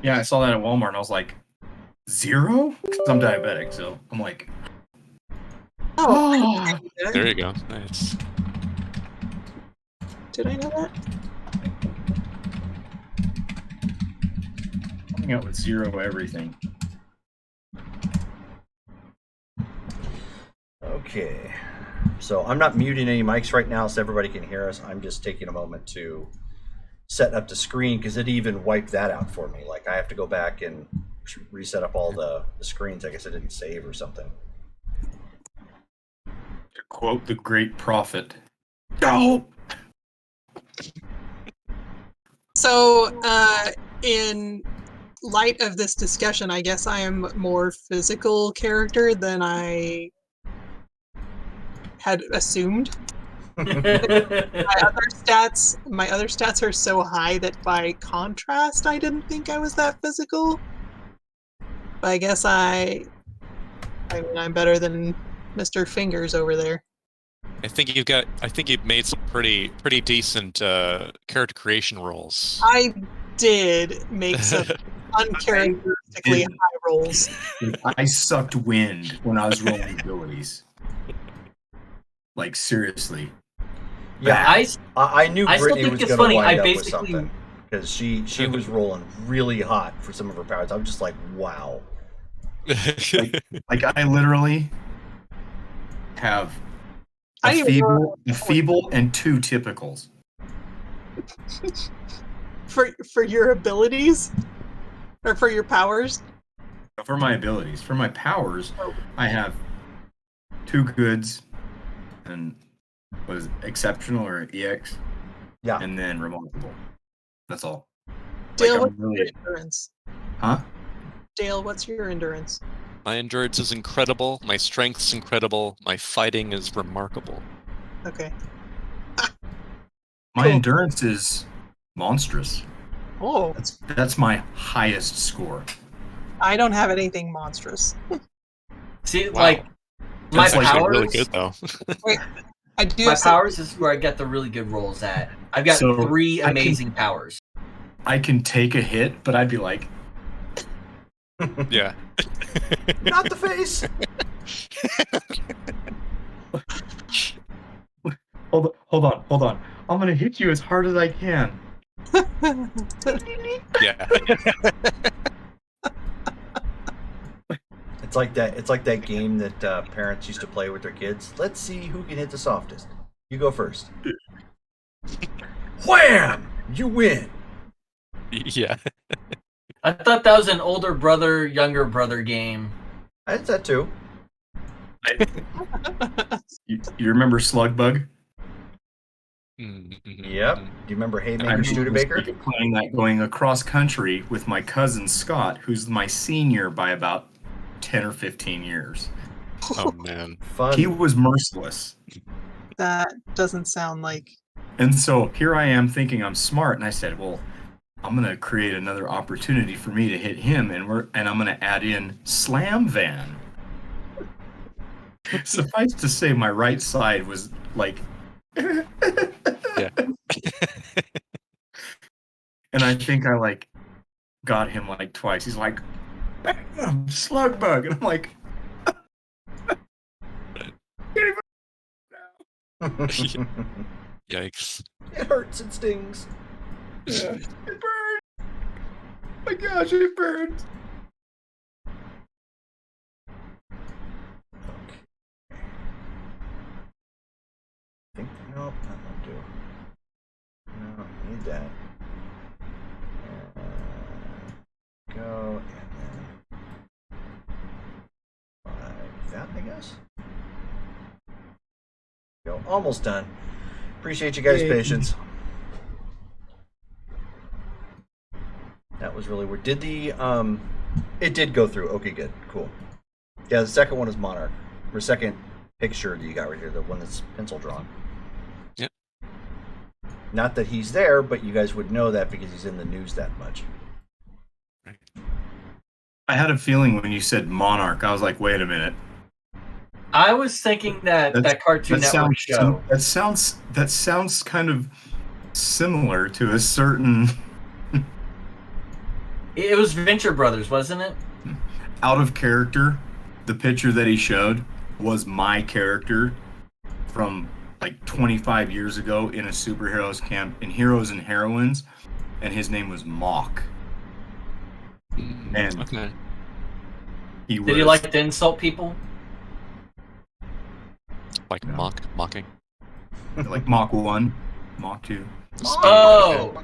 Yeah, I saw that at Walmart and I was like, 0? Because I'm diabetic, so I'm like, Oh, There you go. Nice. did I know that? coming out with 0 everything. Okay. So I'm not muting any mics right now so everybody can hear us. I'm just taking a moment to set up the screen because it even wiped that out for me. Like I have to go back and reset up all the screens. I guess I didn't save or something. To quote the great prophet, "Go!" So, in light of this discussion, I guess I am more physical character than I had assumed. My other stats are so high that by contrast, I didn't think I was that physical. But I guess I mean, I'm better than Mr. Fingers over there. I think you've made some pretty decent character creation rolls. I did make some uncharacteristically high rolls. I sucked wind when I was rolling abilities. Like, seriously. Yeah, I knew I still Brittany think was it's going to funny. wind I up with basically something because she was rolling really hot for some of her powers. I'm just like, wow. Like I literally have a feeble and 2 typicals. For your abilities? Or for your powers? For my abilities. For my powers, I have 2 goods and what is it, exceptional or EX? Yeah. And then remarkable. That's all. Dale, like, what's your endurance? Huh? Dale, what's your endurance? My endurance is incredible. My strength's incredible. My fighting is remarkable. Okay. My endurance is monstrous. Oh. That's my highest score. I don't have anything monstrous. See, Wow. like my That's actually powers. really good though. Wait, I do. My powers is where I get the really good rolls at. I've got 3 amazing powers. I can take a hit, but I'd be like, yeah. Not the face. Hold on. I'm gonna hit you as hard as I can. Yeah. It's like that game that parents used to play with their kids. Let's see who can hit the softest. You go first. Wham! You win. Yeah. I thought that was an older brother, younger brother game. That's that too. You remember Slugbug? Mm-hmm. Yep. Do you remember Haymaker Studebaker? Studebaker? Playing that going across country with my cousin Scott, who's my senior by about 10 or 15 years. Oh man. Fun. He was merciless. That doesn't sound like. And so here I am thinking I'm smart, and I said, well, I'm gonna create another opportunity for me to hit him, and I'm gonna add in Slam Van. Suffice to say, my right side was like, yeah. And I think I like got him like twice. He's like, bam, slug bug, and I'm like, Yikes. It hurts and stings. yeah, it burns. Oh my gosh, it burns. Nope, that won't do. No, I need that. Go and then like that, I guess. Go, almost done. Appreciate you guys' patience. That was really weird. Did the it did go through. Okay, good, cool. Yeah, the second one is Monarch. Or second picture that you got right here, the one that's pencil drawn. Yep. Not that he's there, but you guys would know that because he's in the news that much. I had a feeling when you said Monarch, I was like, wait a minute. I was thinking that Cartoon Network show. That sounds kind of similar to a certain It was Venture Brothers, wasn't it? Out of character, the picture that he showed was my character from like 25 years ago in a superheroes camp in Heroes and Heroines, and his name was Mock. And Okay. Did he like to insult people? Like No. mocking. like Mach 1, Mach 2. Oh!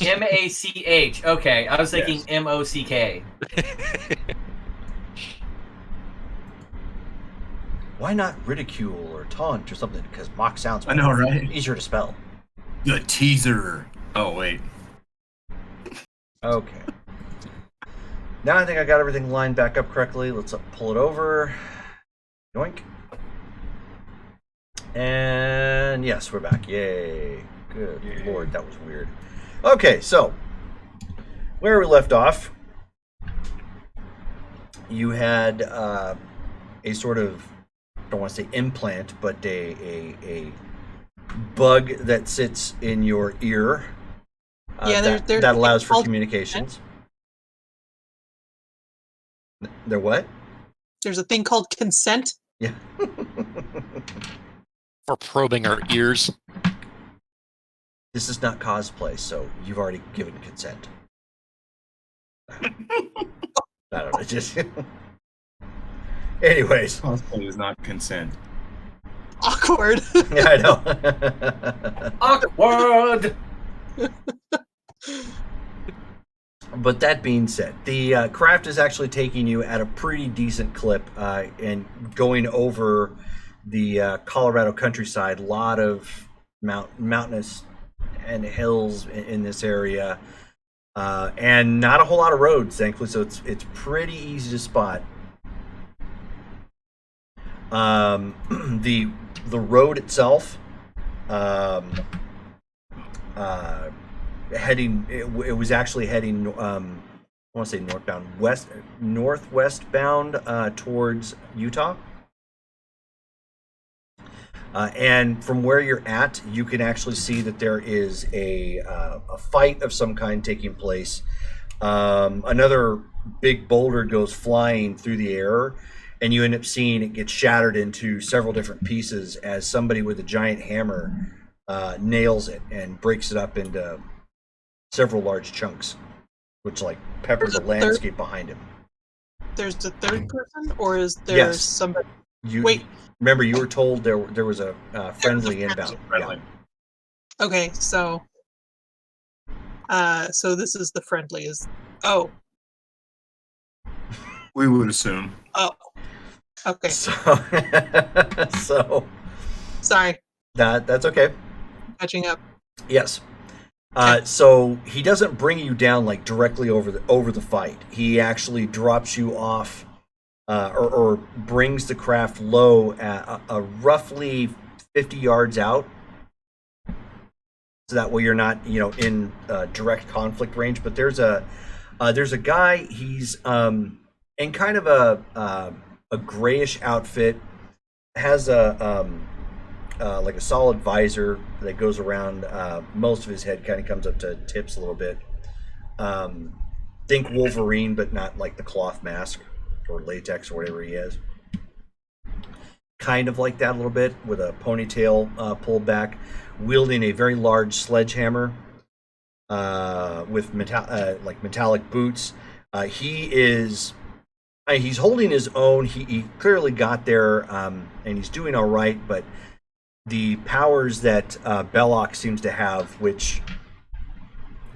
M-A-C-H. Okay, I was thinking Yes. M-O-C-K. Why not ridicule or taunt or something? Because mock sounds I know, right? easier to spell. The teaser. Oh, wait. Okay. Now I think I got everything lined back up correctly. Let's pull it over. Yoink. And yes, we're back. Yay. Good Lord, that was weird. Okay, so where we left off, you had a sort of, I don't want to say implant, but a bug that sits in your ear that allows for communications. They're what? There's a thing called consent. Yeah. For probing our ears. This is not cosplay, so you've already given consent. I don't know, just... Anyways. Cosplay is not consent. Awkward. Yeah, I know. Awkward! But that being said, the craft is actually taking you at a pretty decent clip and going over the Colorado countryside. A lot of mountainous and hills in this area, and not a whole lot of roads, thankfully. So it's pretty easy to spot. The road itself, heading. It was actually heading. I want to say northbound, northwest bound towards Utah. And from where you're at, you can actually see that there is a fight of some kind taking place. Another big boulder goes flying through the air, and you end up seeing it get shattered into several different pieces as somebody with a giant hammer nails it and breaks it up into several large chunks, which like pepper the landscape behind him. There's a third person, or is there somebody? Wait. Remember, you were told there was a friendly inbound. Friendly. Yeah. Okay, so this is the friendly. Oh. We would assume. Oh. Okay. So Sorry. That's okay. Catching up. Yes. So he doesn't bring you down like directly over the fight. He actually drops you off, or brings the craft low at a roughly 50 yards out, so that way you're not in direct conflict range. But there's a guy. He's in kind of a grayish outfit, has a like a solid visor that goes around most of his head, kind of comes up to tips a little bit. Think Wolverine, but not like the cloth mask or latex or whatever he has. Kind of like that a little bit, with a ponytail pulled back, wielding a very large sledgehammer with metallic boots. He's holding his own. He clearly got there, and he's doing all right, but the powers that Belloc seems to have, which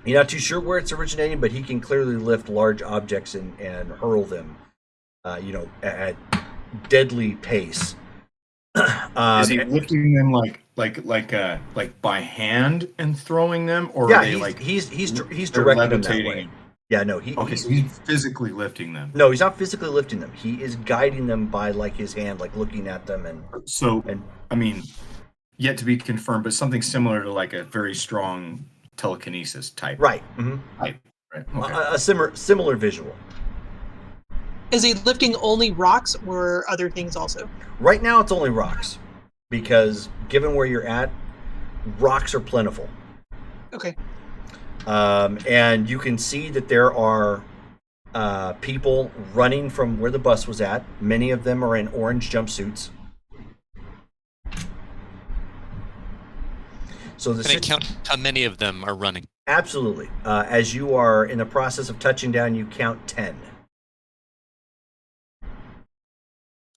you're not too sure where it's originating, but he can clearly lift large objects and hurl them, at deadly pace. Is he lifting them like by hand and throwing them, or are they he's they're directing them that way? levitating? Yeah, no, So he's physically lifting them. No, he's not physically lifting them. He is guiding them by like his hand, like looking at them I mean, yet to be confirmed, but something similar to like a very strong telekinesis type. Right. Mm-hmm. Type. Right. Okay. A similar visual. Is he lifting only rocks or other things also? Right now, it's only rocks, because given where you're at, rocks are plentiful. Okay. And you can see that there are people running from where the bus was at. Many of them are in orange jumpsuits. So Can I count how many of them are running? Absolutely. As you are in the process of touching down, you count 10.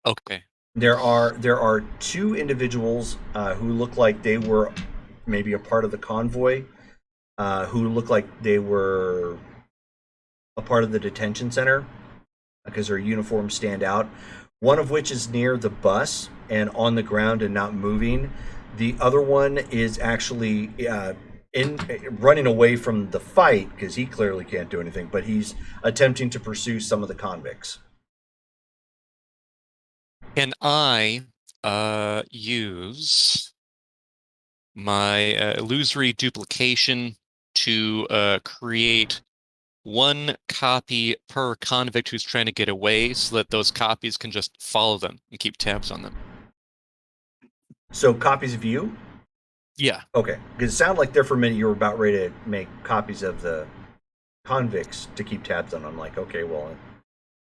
Okay. There are 2 individuals who look like they were maybe a part of the convoy, who look like they were a part of the detention center because their uniforms stand out. One of which is near the bus and on the ground and not moving. The other one is actually running away from the fight because he clearly can't do anything, but he's attempting to pursue some of the convicts. Can I use my illusory duplication to create 1 copy per convict who's trying to get away so that those copies can just follow them and keep tabs on them? So copies of you? Yeah. Okay, because it sounded like there for a minute you were about ready to make copies of the convicts to keep tabs on. I'm like, okay, well,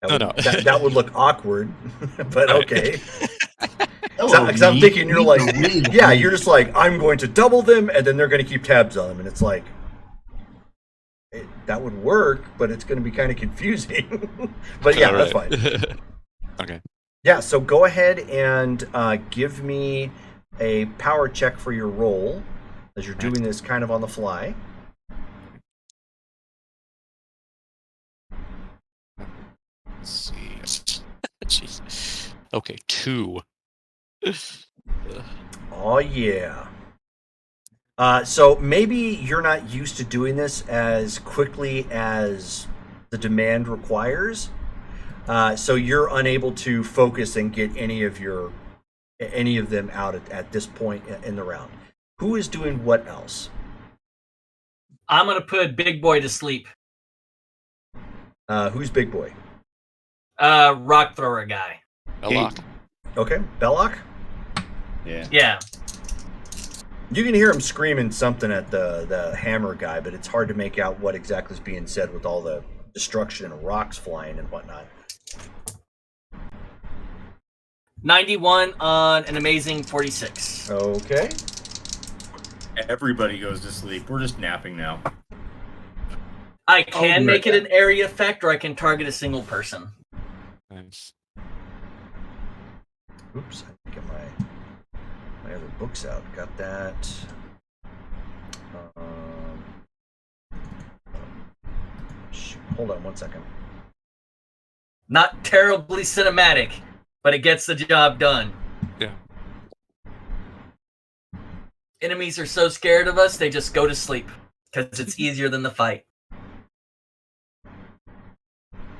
that would look awkward, but okay. Because I'm thinking you're like, yeah, you're just like, I'm going to double them, and then they're going to keep tabs on them, and it's like, that would work, but it's going to be kind of confusing. But yeah, that's fine. Okay. Yeah, so go ahead and give me a power check for your roll, as you're doing this kind of on the fly. Let's see. Jeez. Okay, 2. Oh yeah. So maybe you're not used to doing this as quickly as the demand requires. So you're unable to focus and get any of them out at this point in the round. Who is doing what else? I'm gonna put Big Boy to sleep. Who's Big Boy? Rock thrower guy. Belloc. Okay, Belloc? Yeah. You can hear him screaming something at the hammer guy, but it's hard to make out what exactly is being said with all the destruction and rocks flying and whatnot. 91 on an amazing 46. Okay. Everybody goes to sleep. We're just napping now. I can make it an area effect, or I can target a single person. Nice. Oops, I get my other books out. Got that. Shoot, hold on one second. Not terribly cinematic, but it gets the job done. Yeah. Enemies are so scared of us, they just go to sleep because it's easier than the fight.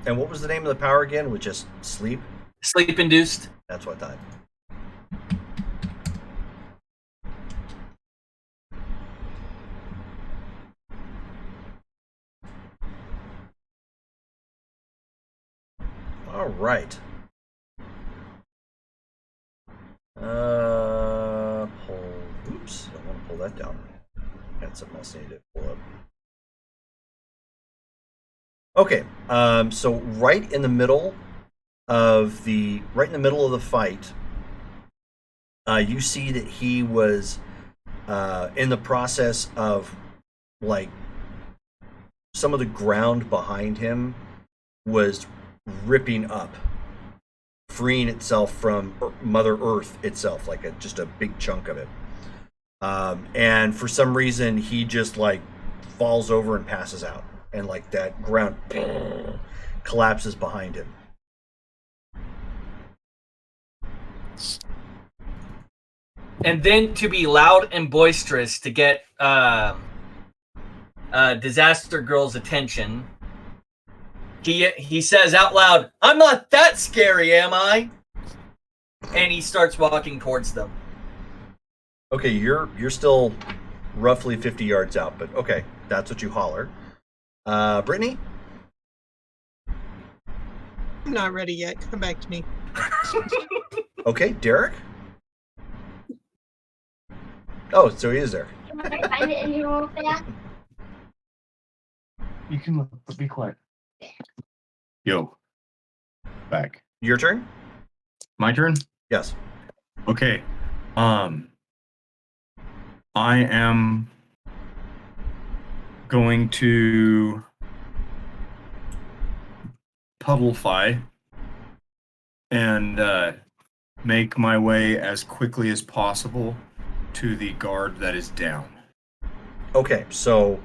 And what was the name of the power again? Was just sleep? Sleep induced. That's what I thought. All right. Oops, I want to pull that down. Got something else I need to pull up. Okay, so right in the middle of the fight, you see that he was in the process of, like, some of the ground behind him was ripping up, freeing itself from Mother Earth itself, like just a big chunk of it. And for some reason, he just like falls over and passes out, and like that ground collapses behind him. And then to be loud and boisterous to get Disaster Girl's attention, he says out loud, "I'm not that scary, am I?" And he starts walking towards them. Okay, you're still roughly 50 yards out, but okay, that's what you holler. Brittany? I'm not ready yet. Come back to me. Okay, Derek? Oh, so he is there. Can I find it in your roll for that? You can look, but be quiet. Yo. Back. Your turn? My turn? Yes. Okay. I am going to puddlefy and make my way as quickly as possible to the guard that is down. Okay, so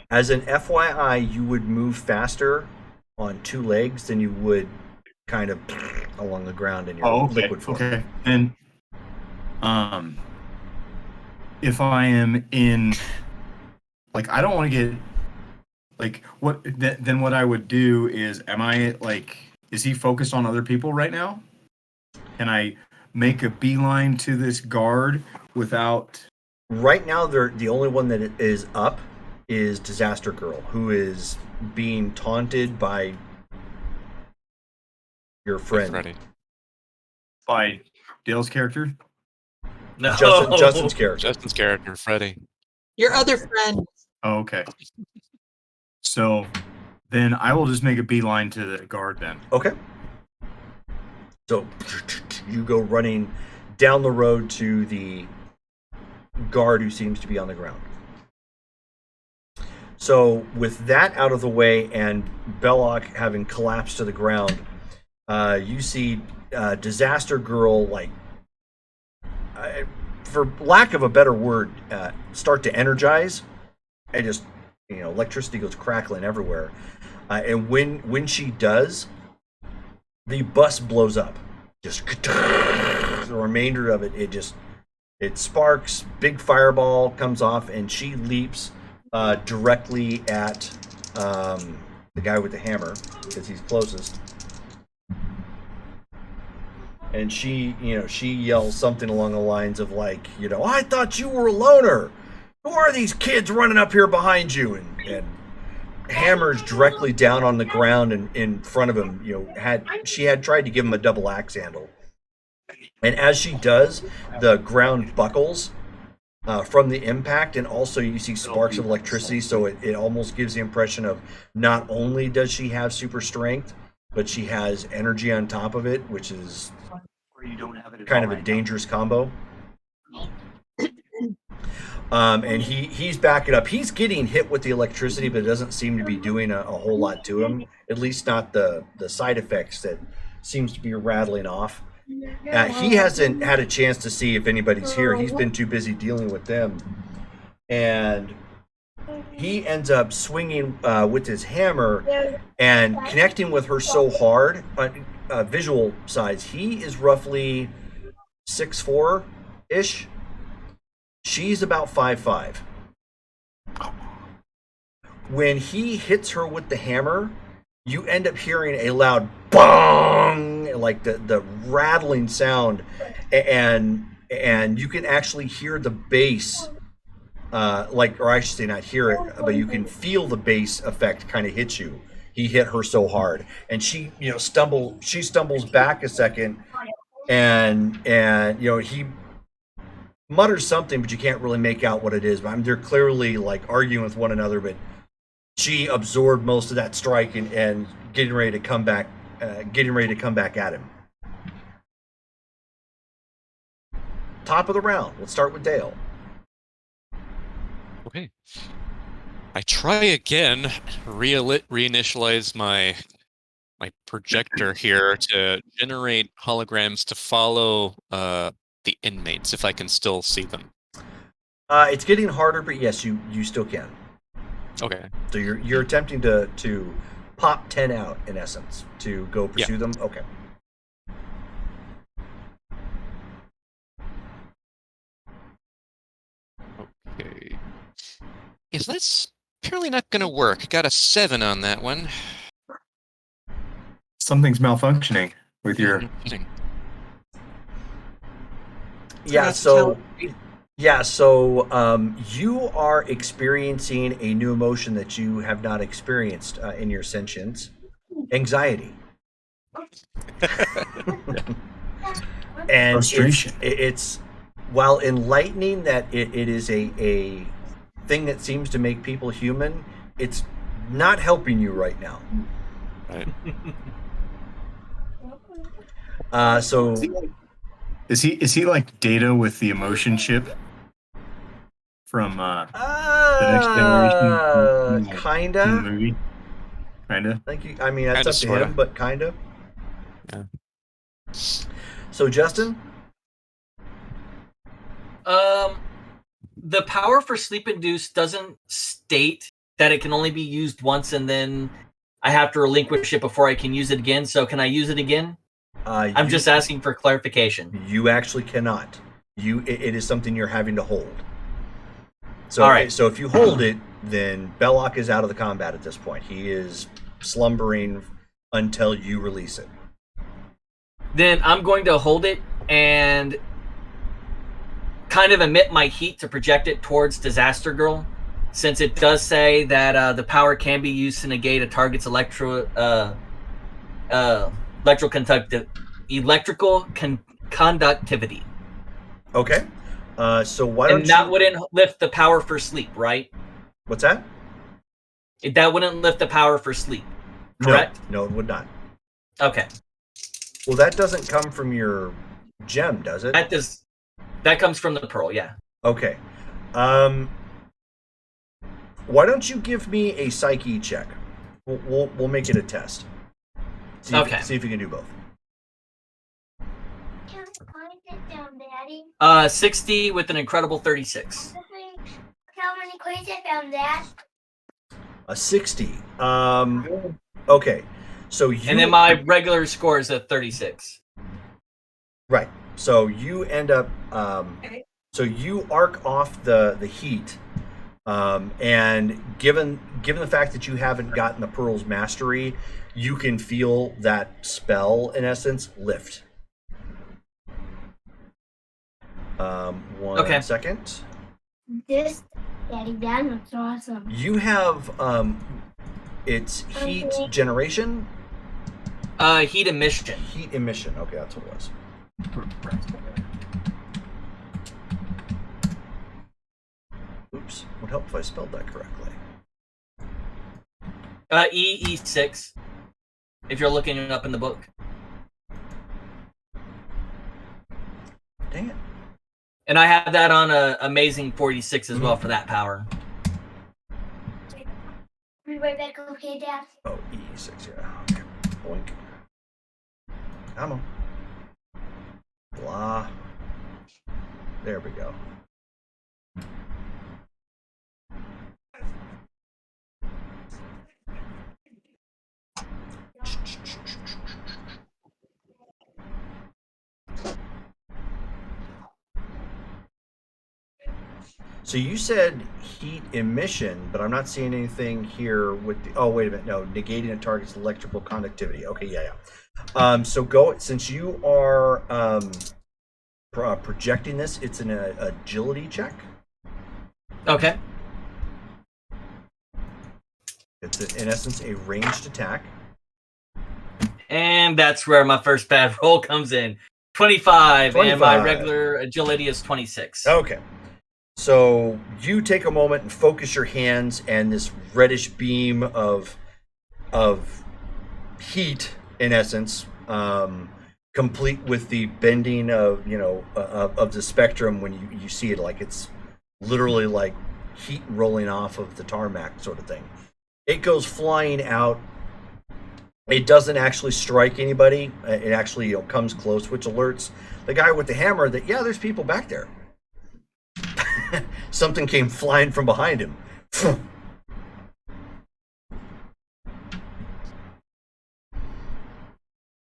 as an FYI, you would move faster on 2 legs than you would kind of along the ground in your liquid form. Okay. And if I am in, like, I don't want to get, like, what? Then what I would do is, is he focused on other people right now? Can I make a beeline to this guard without? Right now, the only one that is up is Disaster Girl, who is being taunted by your friend. Freddy. By Dale's character? No. Justin's character. Justin's character, Freddy. Your other friend. Oh, okay. So then I will just make a beeline to the guard then. Okay. So you go running down the road to the guard who seems to be on the ground. So with that out of the way and Belloc having collapsed to the ground, you see Disaster Girl, like, for lack of a better word, start to energize, and just, electricity goes crackling everywhere. And when she does, the bus blows up. Just the remainder of it, it sparks. Big fireball comes off, and she leaps directly at the guy with the hammer because he's closest. And she yells something along the lines of, like, I thought you were a loner. Who are these kids running up here behind you? And hammers directly down on the ground and in front of him. She had tried to give him a double axe handle. And as she does, the ground buckles from the impact, and also you see sparks of electricity, so it almost gives the impression of not only does she have super strength, but she has energy on top of it, which is kind of a dangerous combo. And he's backing up. He's getting hit with the electricity, but it doesn't seem to be doing a whole lot to him. At least not the side effects that seems to be rattling off. He hasn't had a chance to see if anybody's here. He's been too busy dealing with them. And he ends up swinging with his hammer and connecting with her so hard. Visual size, he is roughly 6'4"-ish. She's about 5'5". When he hits her with the hammer, you end up hearing a loud bong, like the rattling sound, and you can actually hear the bass, or I should say not hear it, but you can feel the bass effect kind of hit you. He hit her so hard, and she stumbles back a second, and he mutters something, but you can't really make out what it is. But they're clearly, like, arguing with one another, but she absorbed most of that strike and getting ready to come back at him. Top of the round. Let's start with Dale. Okay. I try again, reinitialize my projector here to generate holograms to follow the inmates, if I can still see them. It's getting harder, but yes, you still can. Okay. So you're attempting to pop 10 out, in essence, to go pursue them? Okay. Okay. Yeah, so that's apparently not going to work. Got a 7 on that one. Something's malfunctioning with your... Yeah, so you are experiencing a new emotion that you have not experienced in your sentience. Anxiety. And frustration. It's while enlightening that it is a thing that seems to make people human, it's not helping you right now. Right. So Is he like Data with the emotion chip from the Next Generation? In the kinda. movie, kinda. Thank you. I mean, that's Kinda, up to sorta. him, but kinda. Yeah. So Justin, The power for sleep induced doesn't state that it can only be used once, and then I have to relinquish it before I can use it again. So can I use it again? I'm just asking for clarification. You actually cannot. It is something you're having to hold. So, All right. So if you hold it, then Belloc is out of the combat at this point. He is slumbering until you release it. Then I'm going to hold it and kind of emit my heat to project it towards Disaster Girl, since it does say that the power can be used to negate a target's electrical conductivity. Okay. So why don't And that you? wouldn't lift the power for sleep, right? What's that? That wouldn't lift the power for sleep, correct? No, it would not. Okay. Well, that doesn't come from your gem, does it? That comes from the pearl, yeah. Okay. Why don't you give me a psyche check? We'll make it a test. See if you can do both. Can I sit down, Daddy? 60 with an incredible 36. How many coins I found, Dad? A 60. Okay. So you And then my regular score is at 36. right. So you end up so you arc off the heat. And given the fact that you haven't gotten the Pearl's mastery, you can feel that spell in essence lift. One second. This, Daddy, that looks awesome. You have it's heat generation. Heat emission. Heat emission. Okay, that's what it was. Oops. Would help if I spelled that correctly. E6. If you're looking it up in the book. Dang it. And I have that on a Amazing 46 as well for that power. Be right back, okay, Dad? Oh, E6, yeah. Okay. Boink. Come on. Blah. There we go. So you said heat emission, but I'm not seeing anything here with the. Oh, wait a minute. No, negating a target's electrical conductivity. Okay, yeah. So go since you are projecting this. It's an agility check. Okay. It's in essence a ranged attack. And that's where my first bad roll comes in. 25, and my regular agility is 26. Okay. So you take a moment and focus your hands, and this reddish beam of heat, in essence, complete with the bending of of the spectrum. When you see it, like it's literally like heat rolling off of the tarmac, sort of thing. It goes flying out. It doesn't actually strike anybody. It actually comes close, which alerts the guy with the hammer that there's people back there. Something came flying from behind him.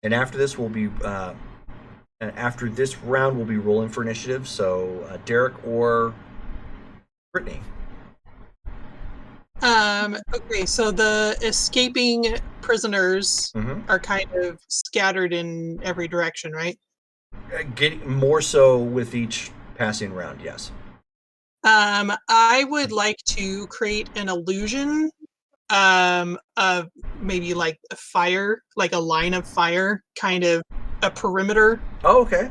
And after this, after this round, we'll be rolling for initiative. So Derek or Brittany. Okay, so the escaping prisoners Mm-hmm. are kind of scattered in every direction, right? Getting more so with each passing round, yes. I would like to create an illusion of maybe like a fire, like a line of fire, kind of a perimeter Oh, okay.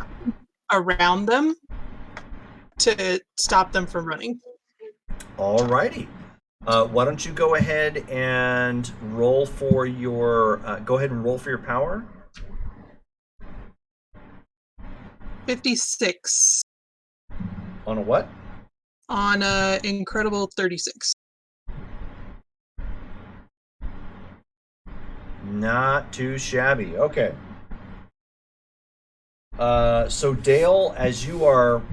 around them to stop them from running. Alrighty. Why don't you go ahead and roll for your power? 56 On a what? on a incredible 36. Not too shabby. Okay. So Dale, as you are,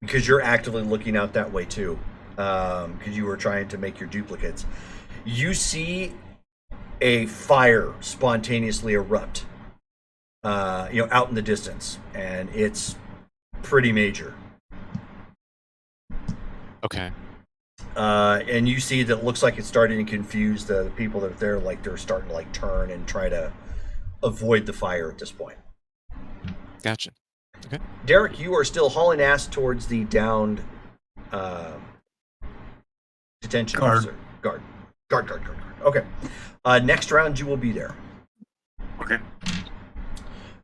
because you're actively looking out that way too, because you were trying to make your duplicates, you see a fire spontaneously erupt, out in the distance, and it's pretty major. Okay. And you see that it looks like it's starting to confuse the people that are there, like they're starting to like turn and try to avoid the fire at this point. Gotcha. Okay. Derek, you are still hauling ass towards the downed detention officer. Guard. Okay. Next round, you will be there. Okay.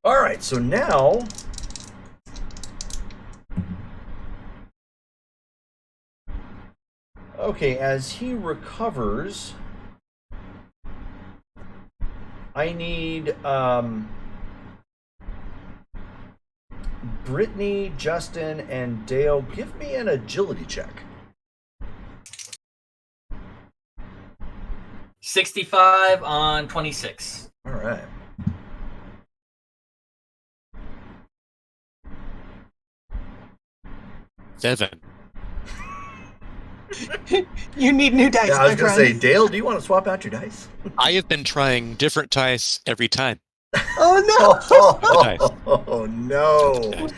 All right. So now, okay, as he recovers, I need Brittany, Justin, and Dale. Give me an agility check. 65 on 26. All right. Seven. You need new dice, Yeah, I was my gonna friend. say, Dale, do you want to swap out your dice? I have been trying different dice every time. Oh no! Oh no! Okay.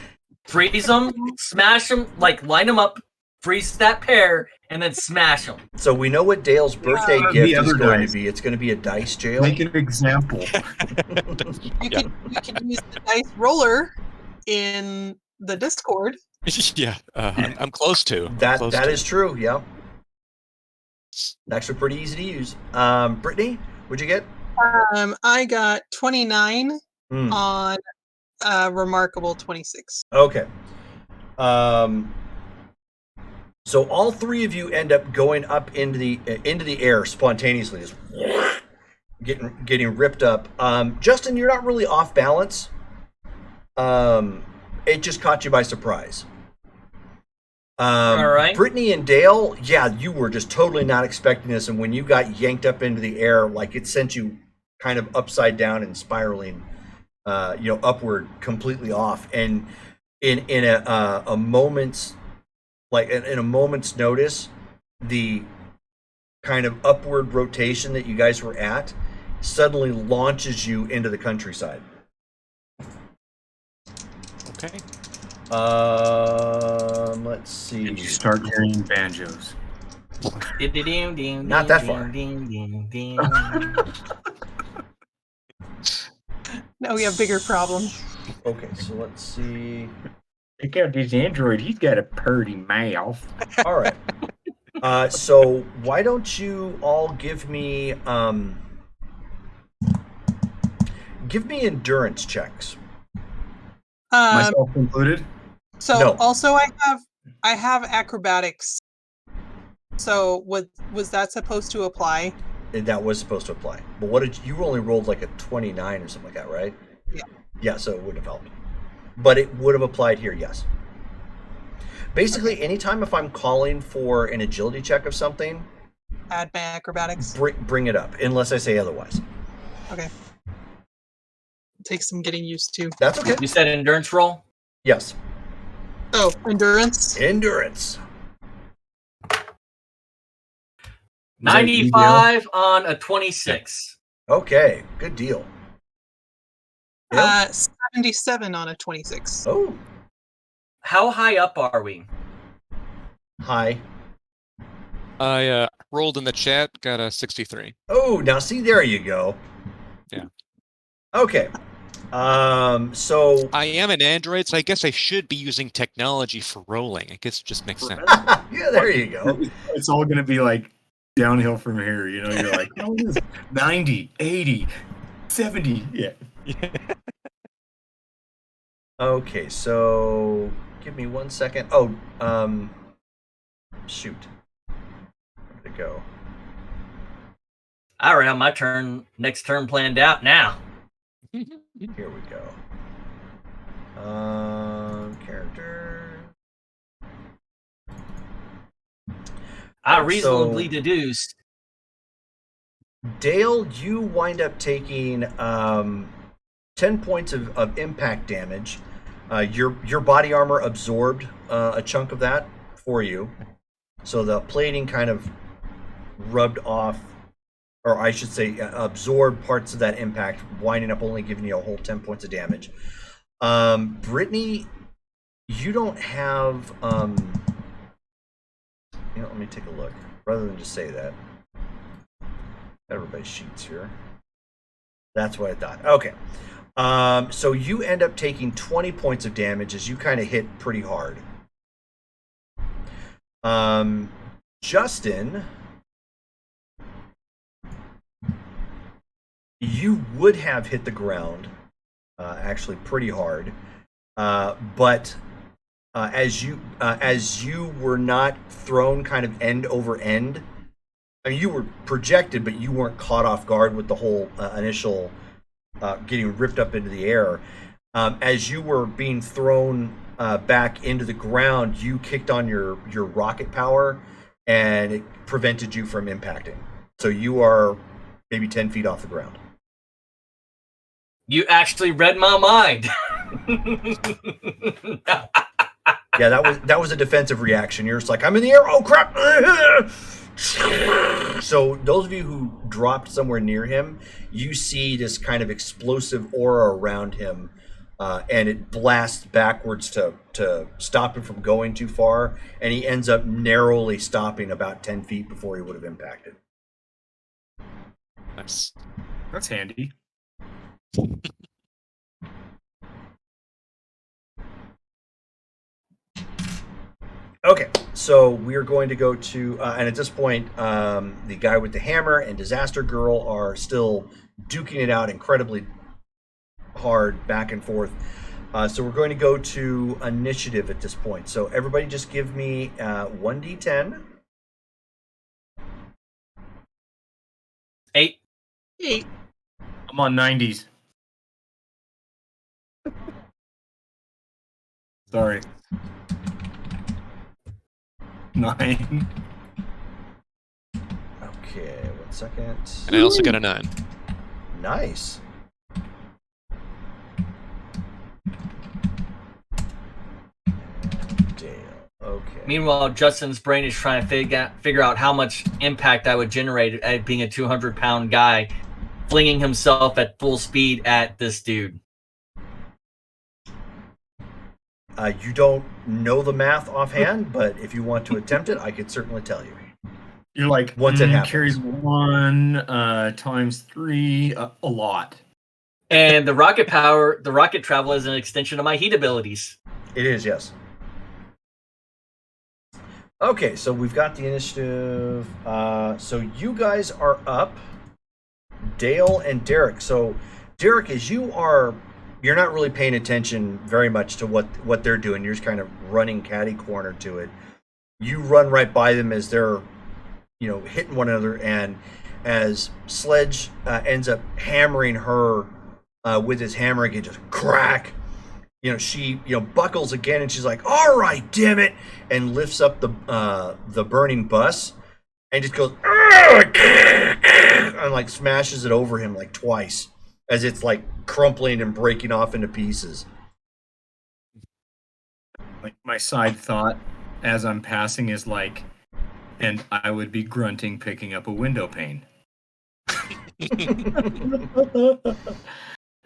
Freeze them, smash them, like line them up, freeze that pair, and then smash them. So we know what Dale's birthday The gift is other going dice. to be. It's going to be a dice jail. Make an example. You can use the dice roller in the Discord. Yeah, I'm close to. That is true. Yeah, actually pretty easy to use. Brittany, what'd you get? I got 29 Hmm. on remarkable 26. Okay. So all three of you end up going up into the air spontaneously, just getting ripped up. Justin, you're not really off balance. It just caught you by surprise. All right. Brittany and Dale, yeah, you were just totally not expecting this, and when you got yanked up into the air, like it sent you kind of upside down and spiraling, upward, completely off, and in a moment's in a moment's notice, the kind of upward rotation that you guys were at suddenly launches you into the countryside. Okay. Let's see. And you start hearing banjos. Not that far. Now we have bigger problems. Okay, so let's see. Check out this android. He's got a purty mouth. All right. So why don't you all give me endurance checks? Myself included. So No. also I have acrobatics. So was that supposed to apply? And that was supposed to apply. But what did you only rolled like a 29 or something like that, right? Yeah. Yeah, so it wouldn't have helped. But it would have applied here, yes. Basically, anytime if I'm calling for an agility check of something, Add my acrobatics. bring it up, unless I say otherwise. Okay. Takes some getting used to. That's okay. You said endurance roll? Yes. Oh, endurance. Endurance. 95 on a 26. Okay, good deal. Yeah. 77 on a 26. Oh, How high up are we? hi. I rolled in the chat, got a 63. Oh, now see, there you go. Yeah. Okay. So I am an android, so I guess I should be using technology for rolling. I guess it just makes sense. yeah, there you go. It's all gonna be like downhill from here. You're like, oh, this is 90, 80, 70. Yeah. Okay, so give me 1 second. Oh, shoot. Where'd it go? I already have my turn, next turn planned out now. Here we go. Character. I reasonably deduced. Dale, you wind up taking 10 points of impact damage. Your body armor absorbed a chunk of that for you. So the plating kind of rubbed off, or I should say absorbed parts of that impact, winding up only giving you a whole 10 points of damage. Brittany, you don't have... let me take a look. Rather than just say that. Everybody's sheets here. That's what I thought. Okay. So you end up taking 20 points of damage as you kind of hit pretty hard. Justin, you would have hit the ground actually pretty hard, but as you were not thrown kind of end over end, I mean, you were projected, but you weren't caught off guard with the whole initial getting ripped up into the air. As you were being thrown back into the ground, you kicked on your rocket power, and it prevented you from impacting. So you are maybe 10 feet off the ground. You actually read my mind. Yeah, that was a defensive reaction. You're just like, I'm in the air. Oh crap! So those of you who dropped somewhere near him, you see this kind of explosive aura around him, and it blasts backwards to stop him from going too far, and he ends up narrowly stopping about 10 feet before he would have impacted. Nice. That's handy. Okay, so we're going to go to, and at this point, the guy with the hammer and Disaster Girl are still duking it out incredibly hard back and forth. So we're going to go to initiative at this point. So everybody just give me 1d10. 8. I'm on 90s. Sorry. 9. Okay, 1 second. And I also got a 9. Nice. Dale. Okay. Meanwhile, Justin's brain is trying to figure out how much impact I would generate at being a 200-pound guy flinging himself at full speed at this dude. You don't know the math offhand, but if you want to attempt it, I could certainly tell you. You're like, Once it happens. Carries 1 times 3, a lot. And the rocket travel is an extension of my heat abilities. It is, yes. Okay, so we've got the initiative. So you guys are up. Dale and Derek. So, Derek, as you're not really paying attention very much to what they're doing. You're just kind of running catty corner to it. You run right by them as they're, hitting one another, and as Sledge ends up hammering her with his hammer again, just crack. She buckles again, and she's like, "All right, damn it!" and lifts up the burning bus, and just goes and like smashes it over him like twice, as it's like crumpling and breaking off into pieces. Like, my side thought as I'm passing is like, and I would be grunting picking up a window pane.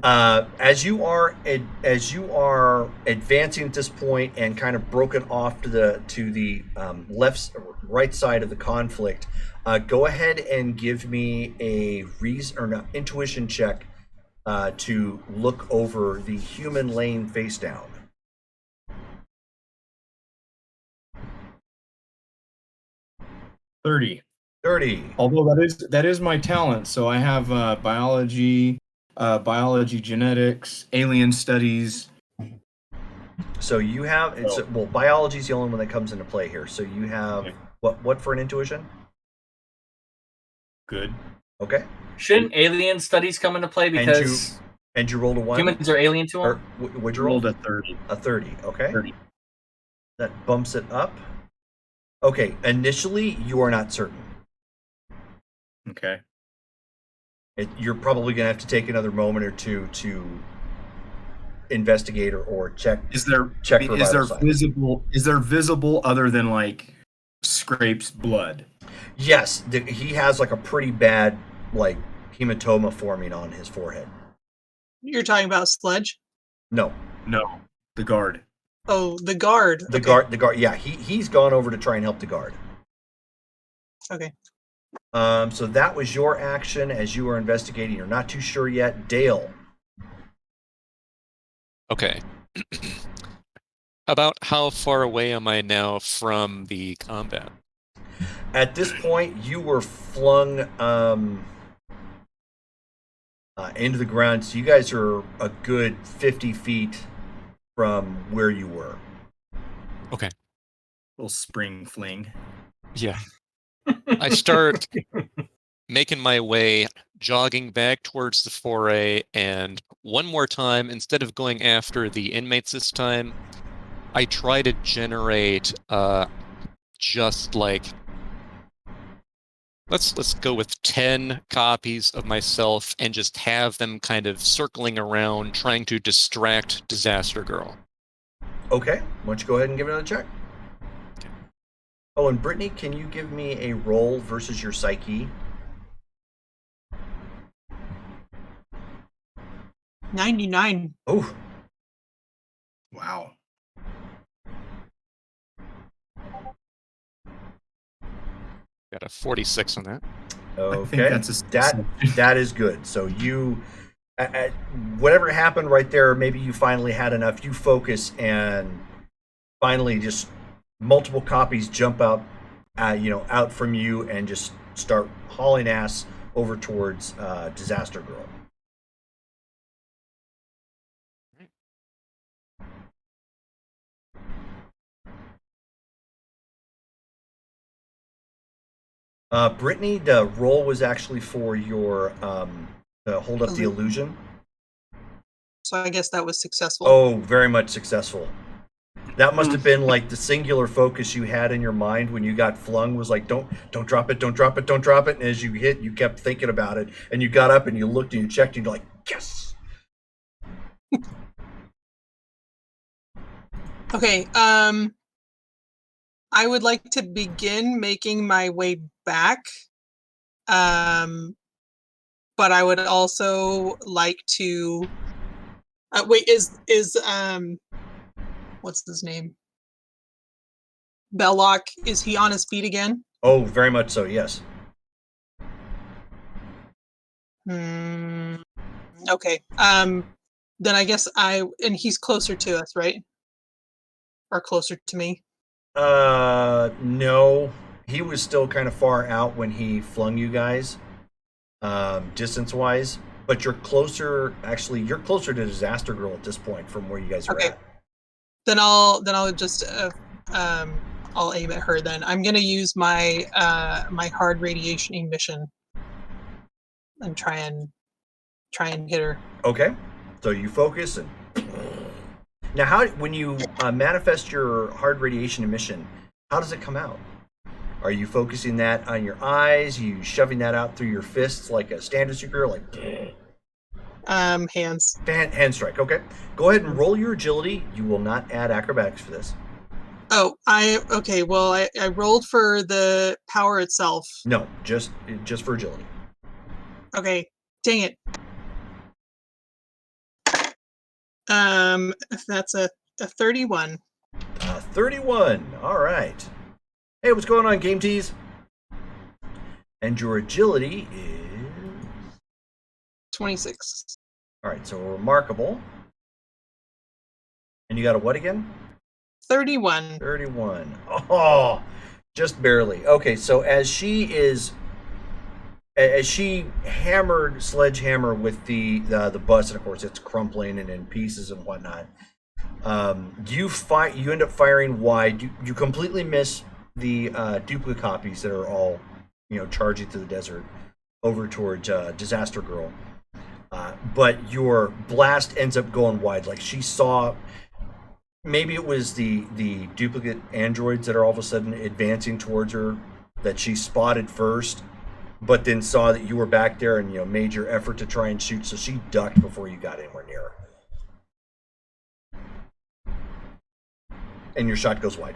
As you are advancing at this point and kind of broken off to the right side of the conflict, go ahead and give me a intuition check to look over the human laying face down. 30. 30. Although that is my talent, so I have biology, genetics, alien studies. So you have biology is the only one that comes into play here. So you have what for an intuition? Good. Okay. Shouldn't alien studies come into play because And you rolled a 1? humans are alien to Or them? would you roll? Rolled a 30. A 30, okay. 30. That bumps it up. Okay, initially, you are not certain. Okay. You're probably going to have to take another moment or two to investigate or check. Is there Check for vital signs. Is there visible other than like scrapes blood? Yes, he has like a pretty bad like hematoma forming on his forehead. You're talking about Sledge? No, The guard. Oh, the guard. the guard. Yeah, he's gone over to try and help the guard. Okay. So that was your action as you were investigating. You're not too sure yet, Dale. Okay. About how far away am I now from the combat? At this point, you were flung into the ground, so you guys are a good 50 feet from where you were. Okay. Little spring fling. Yeah. I start making my way, jogging back towards the foray, and one more time, instead of going after the inmates this time, I try to generate just like let's go with 10 copies of myself and just have them kind of circling around trying to distract Disaster Girl. Okay, why don't you go ahead and give it another check? Oh, and Brittany, can you give me a roll versus your psyche? 99. Oh, Wow. Got a 46 on that. okay. I think that's that is good. So you, whatever happened right there, maybe you finally had enough. You focus and finally just multiple copies jump out, out from you and just start hauling ass over towards Disaster Girl. Brittany, the roll was actually for your hold up the illusion. So I guess that was successful. Oh, very much successful. That must have been like the singular focus you had in your mind when you got flung was like, don't drop it, don't drop it, don't drop it. And as you hit, you kept thinking about it, and you got up and you looked and you checked and you're like, yes. Okay. I would like to begin making my way back. But I would also like to wait, is what's his name? Belloc, is he on his feet again? Oh, very much so, yes. Okay. Then I guess and he's closer to us, right? Or closer to me. No. He was still kind of far out when he flung you guys, distance-wise. But you're closer to Disaster Girl at this point from where you guys are at. Then I'll just I'll aim at her then. I'm gonna use my my hard radiation emission and try and hit her. Okay. So you focus and now when you manifest your hard radiation emission, how does it come out? Are you focusing that on your eyes? Are you shoving that out through your fists like a standard superhero? Like Hands. Hand strike. Okay. Go ahead and roll your agility. You will not add acrobatics for this. Oh, okay. Well, I rolled for the power itself. No, just for agility. Okay. Dang it. That's a 31. 31. All right. Hey, what's going on, Game Tees? And your agility is 26. all right. So remarkable. And you got a what again? 31. 31. Oh, just barely. Okay, so as she hammered Sledgehammer with the bus, and of course it's crumpling and in pieces and whatnot. You end up firing wide. You completely miss the duplicate copies that are all charging through the desert. over towards Disaster Girl. But your blast ends up going wide. Like she saw, maybe it was the duplicate androids that are all of a sudden advancing towards her that she spotted first, but then saw that you were back there and made your effort to try and shoot. So she ducked before you got anywhere near her, and your shot goes wide.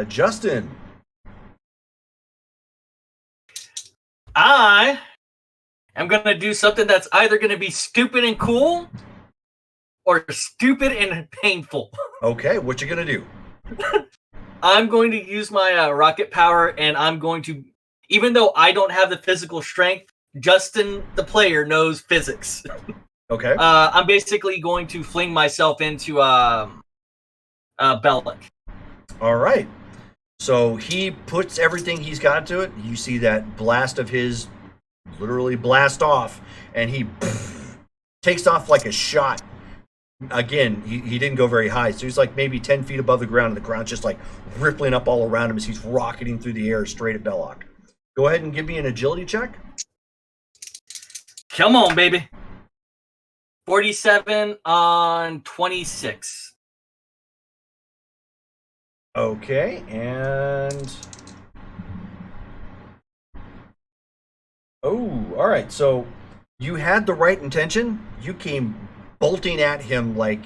Justin. I am going to do something that's either going to be stupid and cool or stupid and painful. Okay, what you going to do? I'm going to use my rocket power, and I'm going to, even though I don't have the physical strength, Justin, the player, knows physics. Okay. I'm basically going to fling myself into Bellic. All right. So he puts everything he's got to it. You see that blast of his literally blast off, and he takes off like a shot. Again, he didn't go very high, so he's like maybe 10 feet above the ground, and the ground's just like rippling up all around him as he's rocketing through the air straight at Belloc. Go ahead and give me an agility check. Come on, baby. 47 on 26. Okay, and oh, all right. So you had the right intention. You came bolting at him like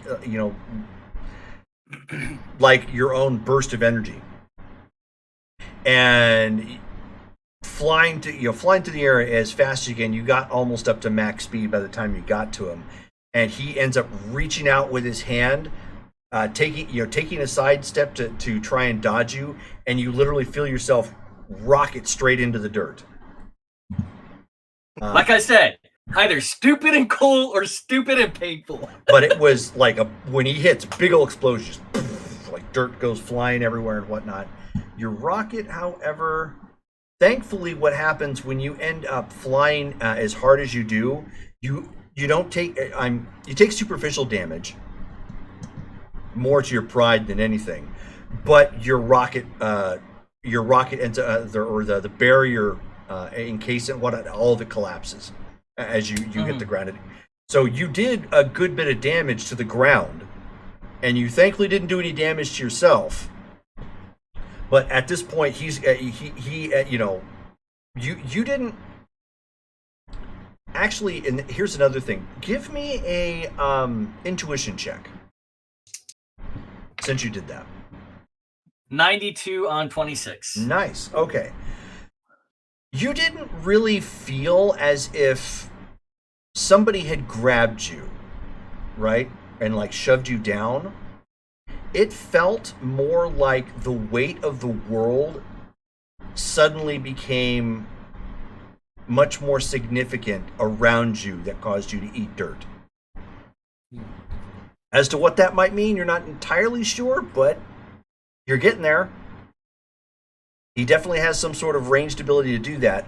like your own burst of energy, and flying to the air as fast as you can. You got almost up to max speed by the time you got to him, and he ends up reaching out with his hand. Taking a side step to try and dodge you, and you literally feel yourself rocket straight into the dirt. Like I said, either stupid and cool or stupid and painful. But it was like when he hits, big old explosions, like dirt goes flying everywhere and whatnot. Your rocket, however, thankfully, what happens when you end up flying as hard as you do, you don't take you take superficial damage. More to your pride than anything, but your rocket ends the barrier encasement, all of it collapses as you hit the ground. So you did a good bit of damage to the ground, and you thankfully didn't do any damage to yourself. But at this point, you didn't actually. And here's another thing: give me a intuition check. Since you did that. 92 on 26. Nice. Okay. You didn't really feel as if somebody had grabbed you, right? And like shoved you down. It felt more like the weight of the world suddenly became much more significant around you that caused you to eat dirt. As to what that might mean, you're not entirely sure, but you're getting there. He definitely has some sort of ranged ability to do that.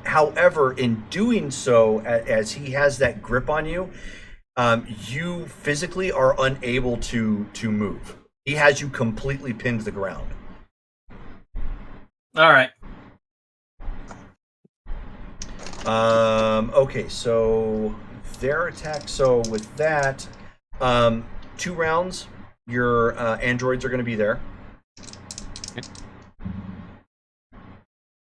However, in doing so, as he has that grip on you, you physically are unable to move. He has you completely pinned to the ground. All right. Okay, so their attack. So with that... 2 rounds, your androids are going to be there.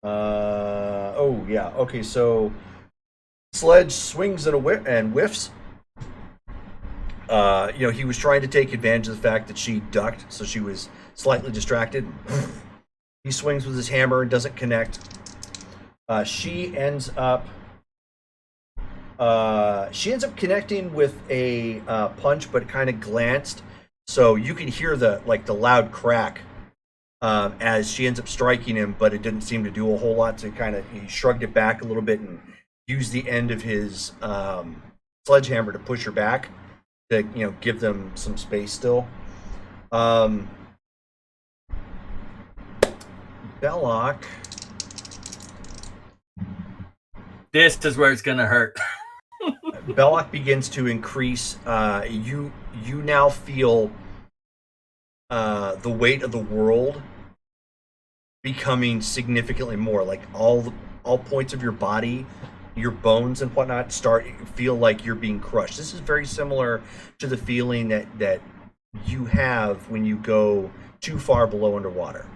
Oh, yeah. Okay, so Sledge swings and whiffs. He was trying to take advantage of the fact that she ducked, so she was slightly distracted. He swings with his hammer and doesn't connect. She ends up connecting with a punch, but kind of glanced, so you can hear the loud crack as she ends up striking him, but it didn't seem to do a whole lot. So he shrugged it back a little bit and used the end of his sledgehammer to push her back to give them some space still. Belloc. This is where it's gonna hurt. Belloc begins to increase. You now feel the weight of the world becoming significantly more. Like all points of your body, your bones and whatnot feel like you're being crushed. This is very similar to the feeling that you have when you go too far below underwater.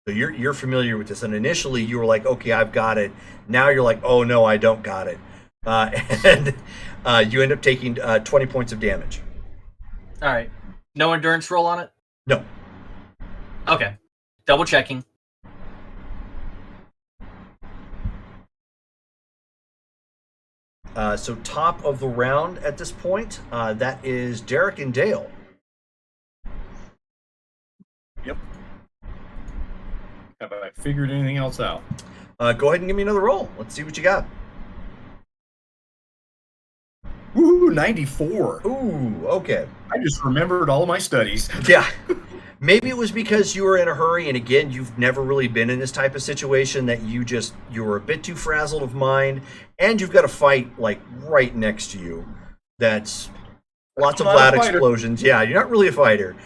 So you're familiar with this, and initially you were like, okay, I've got it. Now you're like, oh no, I don't got it, and you end up taking 20 points of damage. All right. No endurance roll on it? No. Okay. Double checking. So top of the round at this point, that is Derek and Dale. Yep. Have I figured anything else out? Go ahead and give me another roll. Let's see what you got. Ooh, 94. Ooh, okay. I just remembered all of my studies. Yeah. Maybe it was because you were in a hurry, and again, you've never really been in this type of situation that you were a bit too frazzled of mind, and you've got a fight like right next to you. That's lots of I'm not loud a fighter. explosions. Yeah, you're not really a fighter.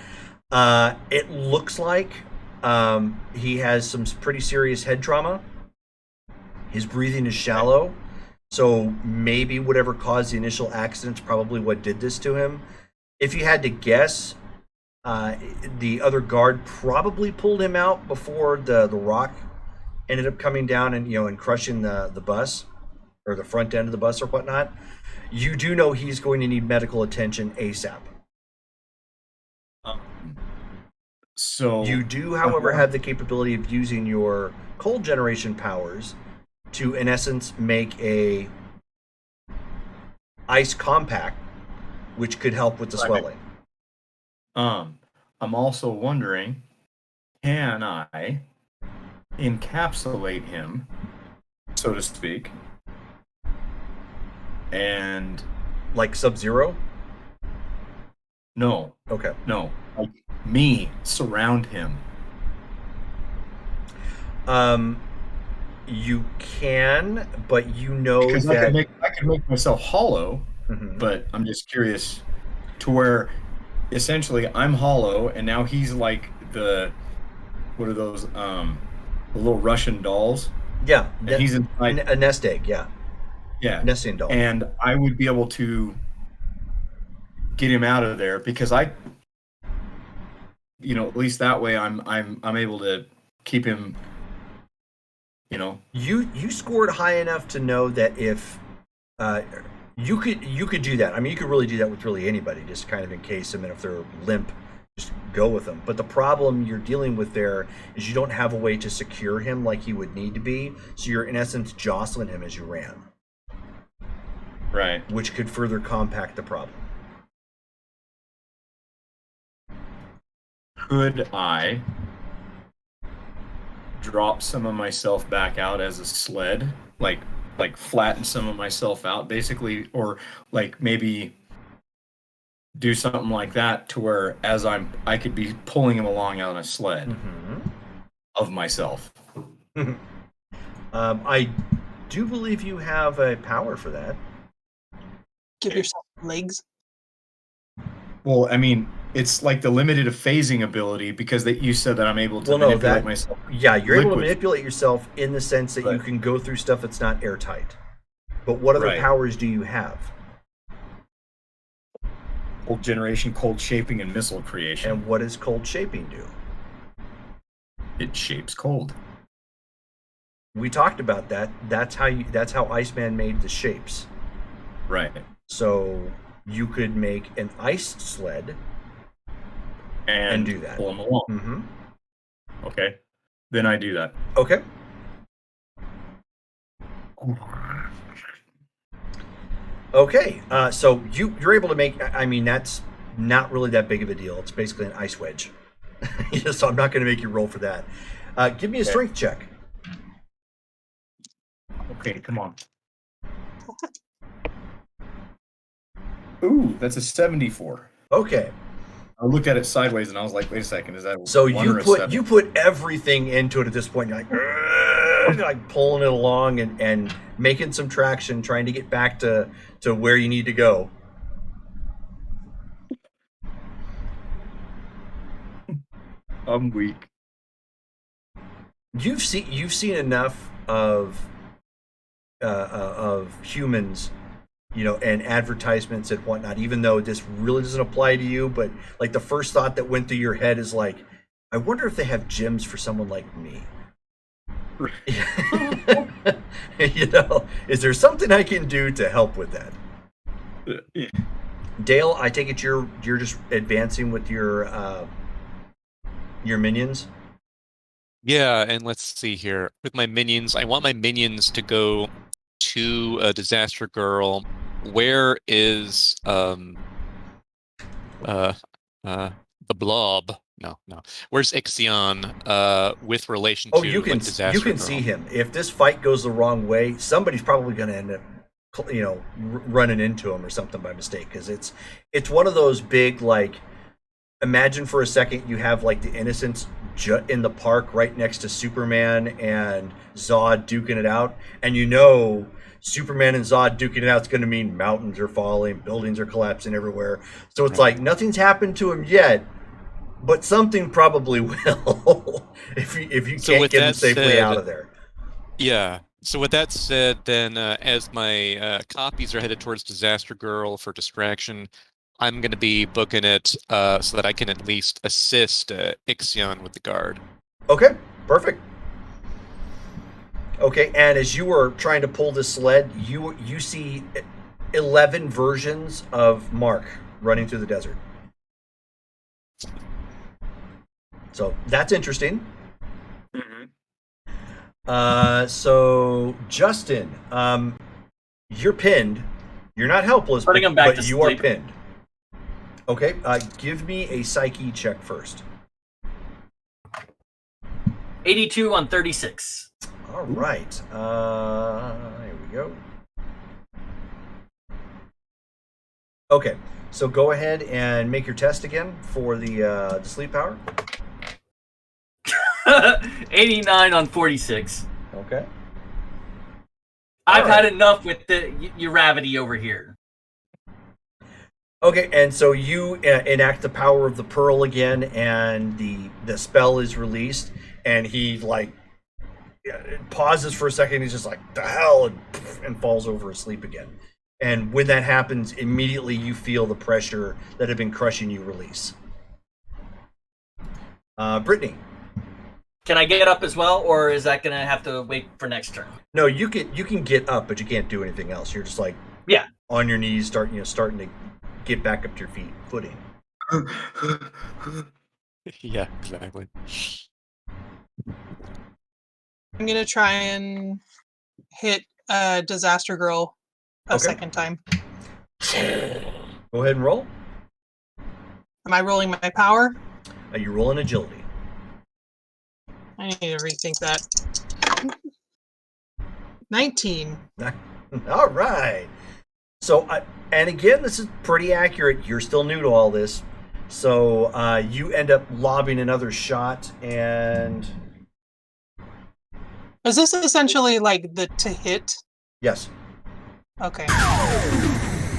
It looks like he has some pretty serious head trauma. His breathing is shallow, so maybe whatever caused the initial accident's probably what did this to him. If you had to guess, the other guard probably pulled him out before the rock ended up coming down and crushing the bus or the front end of the bus or whatnot. You do know he's going to need medical attention ASAP. So You do, however, have the capability of using your cold generation powers to, in essence, make a ice compact, which could help with the swelling. I'm also wondering, can I encapsulate him, so to speak, and Like Sub-Zero? no, Okay. like me surround him. You can, but you know Because that... I could make myself hollow, Mhm. but I'm just curious to where essentially I'm hollow and now he's like what are those the little Russian dolls? Yeah, And he's inside. a nest egg, yeah. Yeah. Nesting doll. And I would be able to get him out of there because at least that way I'm able to keep him, You scored high enough to know that if you could do that. I mean, you could really do that with really anybody, just kind of encase them, and if they're limp, just go with them. But the problem you're dealing with there is you don't have a way to secure him like he would need to be, so you're in essence jostling him as you ran, right. which could further compact the problem. Could I drop some of myself back out as a sled, like flatten some of myself out basically, or like maybe do something like that to where as I could be pulling him along on a sled of myself. I do believe you have a power for that. Give yourself legs. Well, I mean, it's like the limited phasing ability because you said that I'm able to manipulate myself. Yeah, you're able to Liquid. manipulate yourself in the sense that you Right. can go through stuff that's not airtight. But what other Right. powers do you have? Cold generation, cold shaping, and missile creation. And what does cold shaping do? It shapes cold. We talked about that. That's how Iceman made the shapes. Right. So you could make an ice sled and do that. Pull him along. Mm-hmm. Okay. Then I do that. Okay. Okay. So you're able to make. I mean, that's not really that big of a deal. It's basically an ice wedge. So I'm not going to make you roll for that. Give me a strength check. Okay, come on. Ooh, that's a 74. Okay. I looked at it sideways and I was like, wait a second, is that So one or a seven? you put everything into it at this point. You're like, "Urgh," like pulling it along and making some traction, trying to get back to where you need to go. I'm weak. you've seen enough of humans, and advertisements and whatnot. Even though this really doesn't apply to you, but like the first thought that went through your head is like, I wonder if they have gyms for someone like me. Is there something I can do to help with that? Dale, I take it you're just advancing with your minions. Yeah, and let's see here. With my minions, I want my minions to go to a Disaster Girl. Where is the Blob? No. Where's Ixion with relation to you can Disaster you can Girl? see him. If this fight goes the wrong way, somebody's probably going to end up running into him or something by mistake, because it's one of those big, like, imagine for a second you have like the Innocents in the park right next to Superman and Zod duking it out, and Superman and Zod duking it out is going to mean mountains are falling, buildings are collapsing everywhere. So it's like nothing's happened to him yet, but something probably will if you can't get him safely out of there. Yeah. So with that said, then as my copies are headed towards Disaster Girl for distraction, I'm going to be booking it so that I can at least assist Ixion with the guard. Okay, perfect. Okay, and as you are trying to pull this sled, you see 11 versions of Mark running through the desert. So that's interesting. So Justin, you're pinned. You're not helpless, but you are pinned. Okay, give me a psyche check first. 82 on 36. All right. Here we go. Okay, so go ahead and make your test again for the sleep power. 89 on 46. Okay. I've had enough with the Uravity over here. Okay, and so you enact the power of the pearl again, and the spell is released, and he like pauses for a second. He's just like, the hell, and falls over asleep again. And when that happens, immediately you feel the pressure that had been crushing you release. Brittany. Can I get up as well, or is that gonna have to wait for next turn? No, you can get up, but you can't do anything else. You're just like on your knees, starting to get back up to your footing. Yeah, exactly. I'm gonna try and hit Disaster Girl a second time. Go ahead and roll. Am I rolling my power? You roll an agility. I need to rethink that. 19. All right. So, and again, this is pretty accurate. You're still new to all this. So, you end up lobbing another shot, and... Is this essentially like the to hit? Yes. Okay.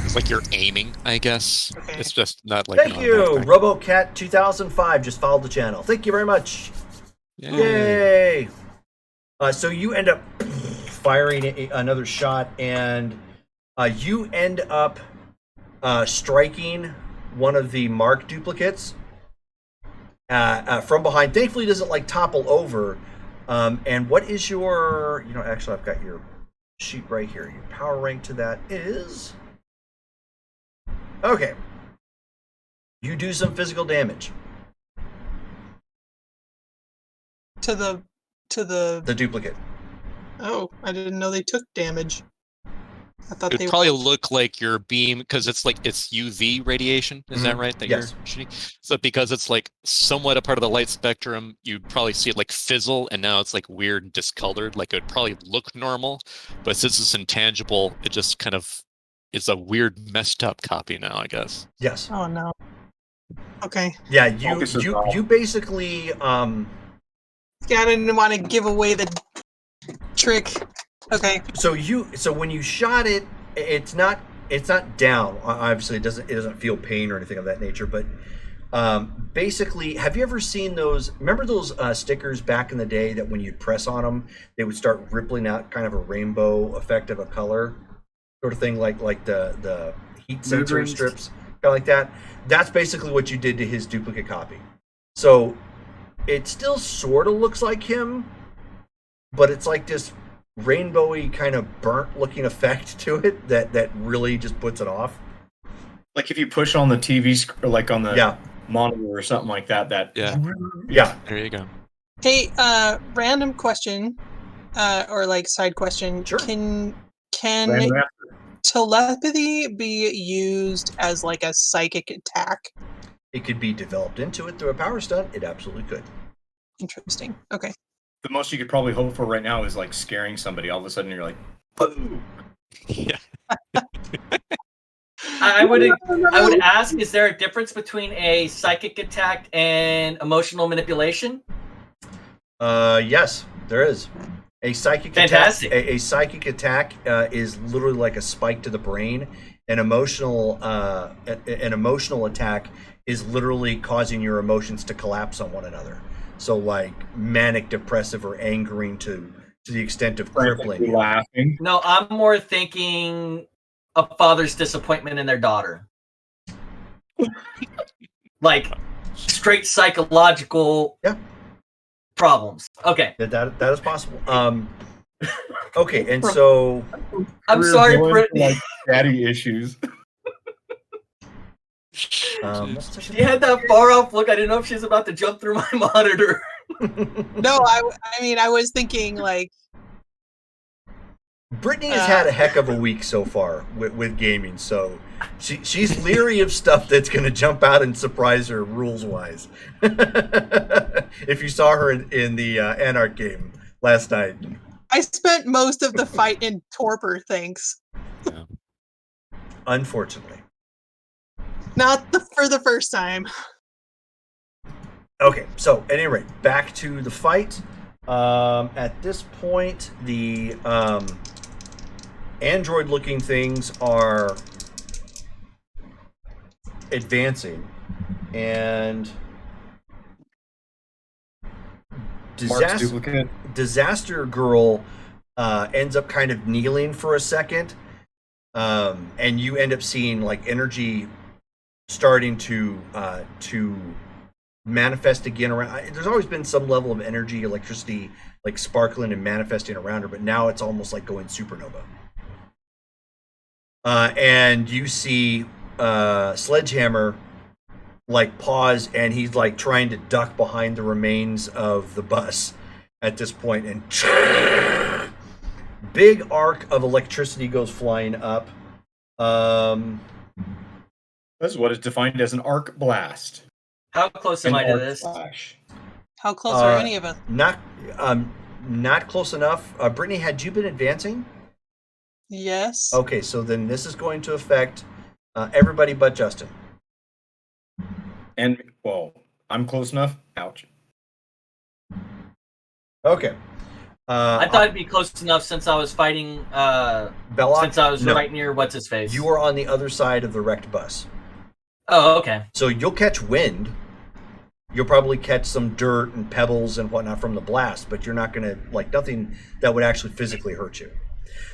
It's like you're aiming, I guess. Okay. It's just not like... Thank you! RoboCat2005 just followed the channel. Thank you very much. Yay! So you end up firing another shot, and you end up striking one of the Mark duplicates from behind. Thankfully, it doesn't like topple over. And what is your... actually, I've got your sheet right here. Your power rank to that is... Okay. You do some physical damage. To the duplicate. Oh, I didn't know they took damage. I thought it would probably look like your beam, because it's UV radiation. Is that right? That you're shooting? So because it's like somewhat a part of the light spectrum, you'd probably see it like fizzle, and now it's like weird and discolored. Like it would probably look normal, but since it's intangible, it just kind of is a weird, messed up copy now, I guess. Yes. Oh no. Okay. Yeah, you basically Yeah, I didn't want to give away the trick. Okay. So when you shot it, it's not down. Obviously, it doesn't feel pain or anything of that nature. But Basically, have you ever seen those? Remember those stickers back in the day that when you'd press on them, they would start rippling out kind of a rainbow effect of a color, sort of thing, like the heat sensor rings. strips, kind of like that. That's basically what you did to his duplicate copy. So it still sort of looks like him, but it's like this rainbowy kind of burnt-looking effect to it that really just puts it off. Like if you push on the TV or like on the Yeah. monitor or something like that. Yeah. There you go. Hey, random question, or like side question. Sure. Can Random answer. telepathy be used as like a psychic attack? It could be developed into it through a power stunt. It absolutely could. Interesting. Okay. The most you could probably hope for right now is like scaring somebody. All of a sudden you're like, "Boo!" Yeah. I would ask, is there a difference between a psychic attack and emotional manipulation? Yes, there is. A psychic Fantastic. attack. A psychic attack is literally like a spike to the brain. An emotional attack is literally causing your emotions to collapse on one another. So like manic depressive or angering to the extent of crippling. you. Laughing. No, I'm more thinking a father's disappointment in their daughter. Like straight psychological problems. Okay. That is possible. Okay, and so I'm Career sorry, villain, Brittany. like daddy issues. She had that far off look. I didn't know if she was about to jump through my monitor. No, I mean, I was thinking like, Brittany has had a heck of a week so far with gaming, so she's leery of stuff that's going to jump out and surprise her rules wise. If you saw her in the Anarch game last night, I spent most of the fight in torpor. Thanks. Yeah. unfortunately. Not for the first time. Okay, so at any rate, back to the fight. At this point, the android-looking things are advancing, and Mark's duplicate. Disaster Girl ends up kind of kneeling for a second, and you end up seeing like energy starting to manifest again around. There's always been some level of energy, electricity, like sparkling and manifesting around her, but now it's almost like going supernova. And you see Sledgehammer like pause, and he's like trying to duck behind the remains of the bus at this point, and big arc of electricity goes flying up. That's what is defined as an arc blast. How close am An I to arc this? flash. How close are any of us? Not close enough. Brittany, had you been advancing? Yes. Okay, so then this is going to affect everybody but Justin. And well, I'm close enough. Ouch. Okay. I thought it'd be close enough since I was fighting. Belloc, Since I was no. right near what's his face. You are on the other side of the wrecked bus. Oh, okay. So you'll catch wind. You'll probably catch some dirt and pebbles and whatnot from the blast, but you're not going to, like, nothing that would actually physically hurt you.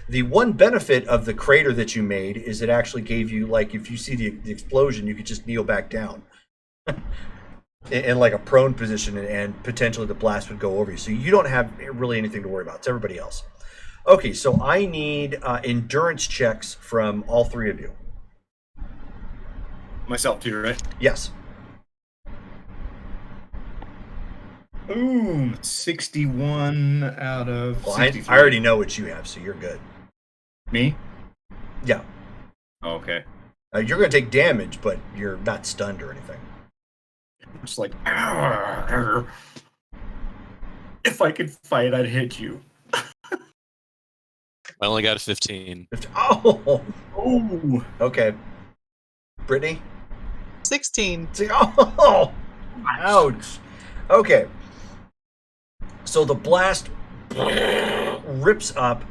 The one benefit of the crater that you made is it actually gave you, like, if you see the explosion, you could just kneel back down in like a prone position, and potentially the blast would go over you. So you don't have really anything to worry about. It's everybody else. Okay, so I need endurance checks from all three of you. Myself too, right? Yes. Ooh, 61 out of Well, I 63. already know what you have, so you're good. Me? Yeah. Okay. You're going to take damage, but you're not stunned or anything. Just like, "Arr, if I could fight, I'd hit you. I only got a 15. Oh, Oh, okay. Brittany? 16. See, oh, ouch. Okay. So the blast rips up,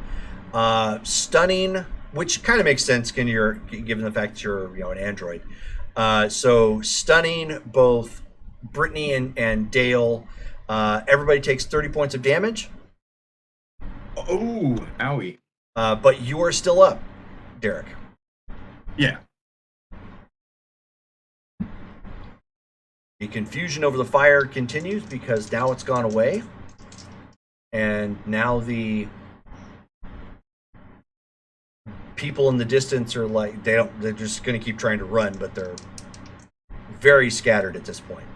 stunning, which kind of makes sense given the fact that you're, an android. So stunning both Brittany and Dale. Everybody takes 30 points of damage. Oh, owie. But you are still up, Derek. Yeah. The confusion over the fire continues because now it's gone away. And now the people in the distance are like, they're just going to keep trying to run, but they're very scattered at this point.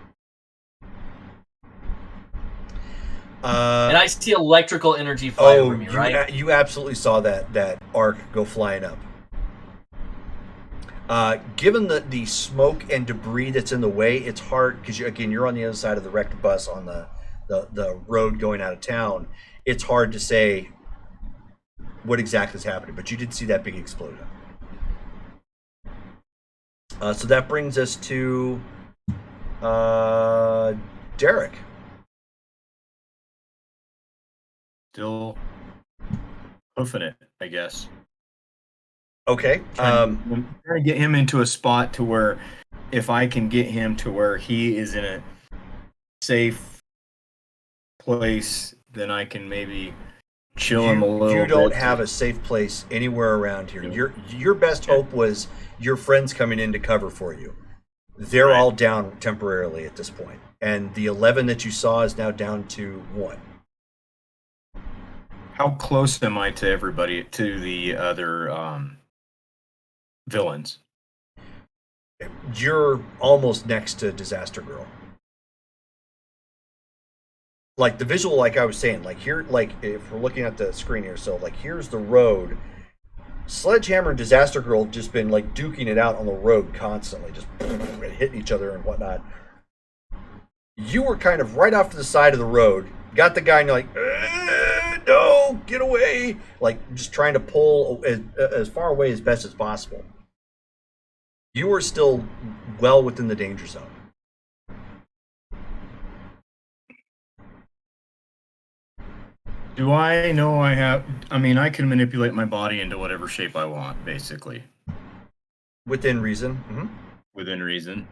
And I see electrical energy fly over me, right? You absolutely saw that arc go flying up. Given the smoke and debris that's in the way, it's hard because you're on the other side of the wrecked bus on the road going out of town. It's hard to say what exactly is happening, but you did see that big explosion. So that brings us to Derek. Still hoofing it, I guess. Okay. Trying to get him into a spot to where if I can get him to where he is in a safe place, then I can maybe chill him a little bit. You don't have a safe place anywhere around here. Your best hope was your friends coming in to cover for you. They're all down temporarily at this point. And the 11 that you saw is now down to 1. How close am I to everybody, to the other villains? You're almost next to Disaster Girl. Like the visual, like I was saying, like here, like if we're looking at the screen here, so like here's the road. Sledgehammer and Disaster Girl have just been like duking it out on the road constantly, just hitting each other and whatnot. You were kind of right off to the side of the road, got the guy and you're like, no, get away! Like just trying to pull as far away as best as possible. You are still well within the danger zone. Do I know I have... I mean, I can manipulate my body into whatever shape I want, basically. Within reason. Mm-hmm. Within reason.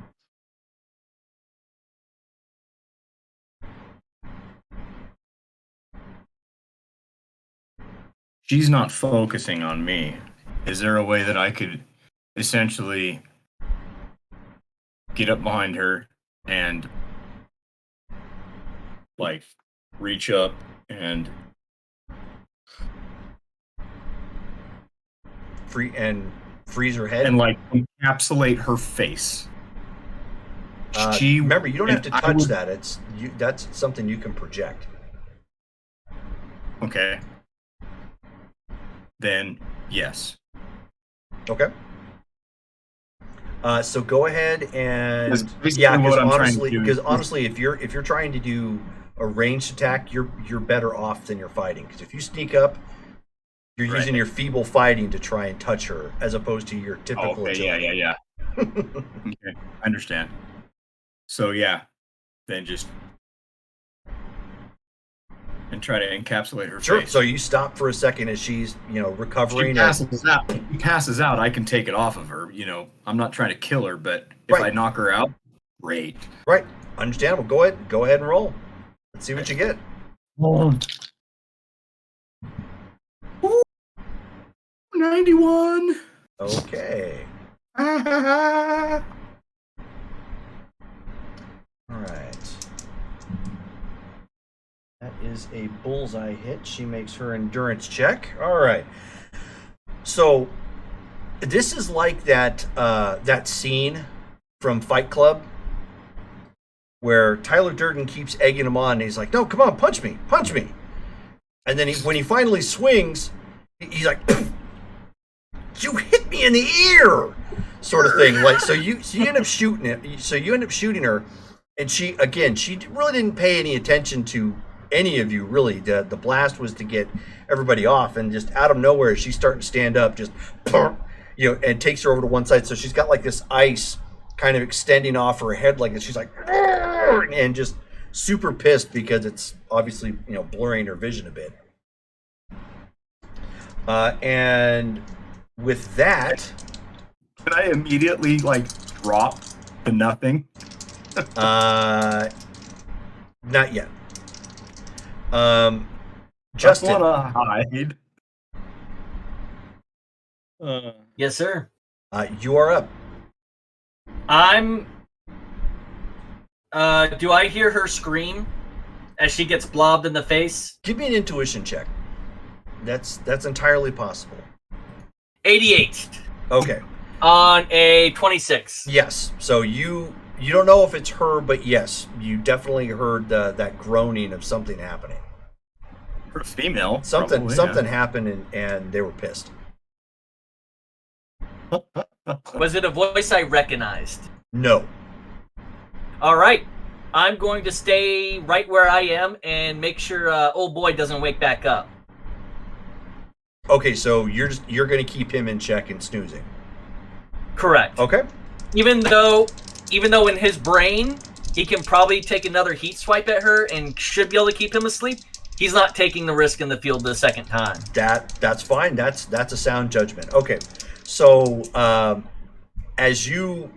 She's not focusing on me. Is there a way that I could essentially get up behind her and like reach up and freeze her head and like encapsulate her face? Remember, you don't have to touch that. That's something you can project. Okay. Then yes. Okay. So go ahead and because honestly, if you're trying to do a ranged attack, you're better off than you're fighting. Because if you sneak up, you're using your feeble fighting to try and touch her, as opposed to your typical. Okay, yeah. Okay, I understand. So yeah, then just and try to encapsulate her face. So you stop for a second as she's recovering. She passes out. I can take it off of her. I'm not trying to kill her, but if I knock her out, great. Right, understandable. Go ahead and roll. Let's see what you get. 91. Okay. All right. That is a bullseye hit. She makes her endurance check. All right. So this is like that scene from Fight Club where Tyler Durden keeps egging him on and he's like, no, come on, punch me. And then when he finally swings, he's like, you hit me in the ear, sort of thing. Like, so you end up shooting it. So you end up shooting her, and she really didn't pay any attention to any of you, really. The blast was to get everybody off, and just out of nowhere, she's starting to stand up, just, and takes her over to one side. So she's got like this ice kind of extending off her head like this. She's like, and just super pissed because it's obviously, blurring her vision a bit. And with that, Can I immediately like drop to nothing? Not yet. Just Justin, wanna hide. Yes, sir. you are up. I'm. Do I hear her scream as she gets blobbed in the face? Give me an intuition check. That's entirely possible. 88 Okay. on a 26. Yes. So you don't know if it's her, but yes, you definitely heard that groaning of something happening. For a female. Something probably, something happened and they were pissed. Yeah. Was it a voice I recognized? No. All right. I'm going to stay right where I am and make sure old boy doesn't wake back up. Okay, so you're going to keep him in check and snoozing. Correct. Okay. Even though in his brain he can probably take another heat swipe at her and should be able to keep him asleep, he's not taking the risk in the field the second time. That's fine. That's a sound judgment. Okay. So as you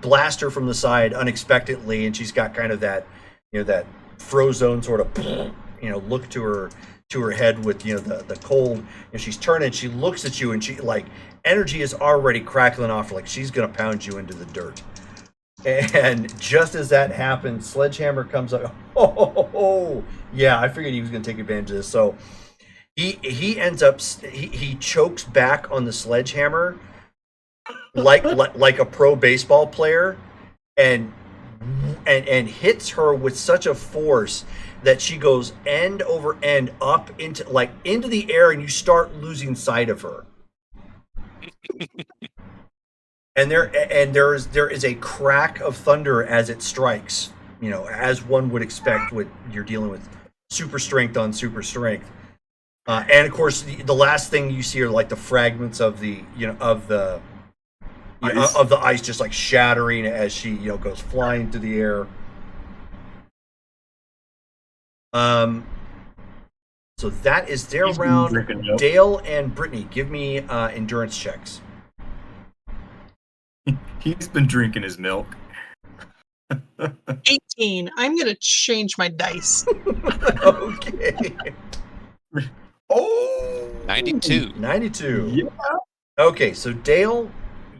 blast her from the side unexpectedly, and she's got kind of that that frozone sort of look to her head with the cold, and she's turning, she looks at you, and she like energy is already crackling off, like she's gonna pound you into the dirt. And just as that happens, Sledgehammer comes up. Oh, yeah, I figured he was gonna take advantage of this. So he ends up he chokes back on the sledgehammer like a pro baseball player, and hits her with such a force that she goes end over end up into the air, and you start losing sight of her. And there is a crack of thunder as it strikes, as one would expect with you're dealing with super strength on super strength. And of course, the last thing you see are like the fragments of the ice just like shattering as she goes flying through the air. So that is their He's been round. drinking milk. Dale and Brittany, give me endurance checks. He's been drinking his milk. 18. I'm gonna change my dice. Okay. Oh, 92. 92. Yeah. Okay, so Dale,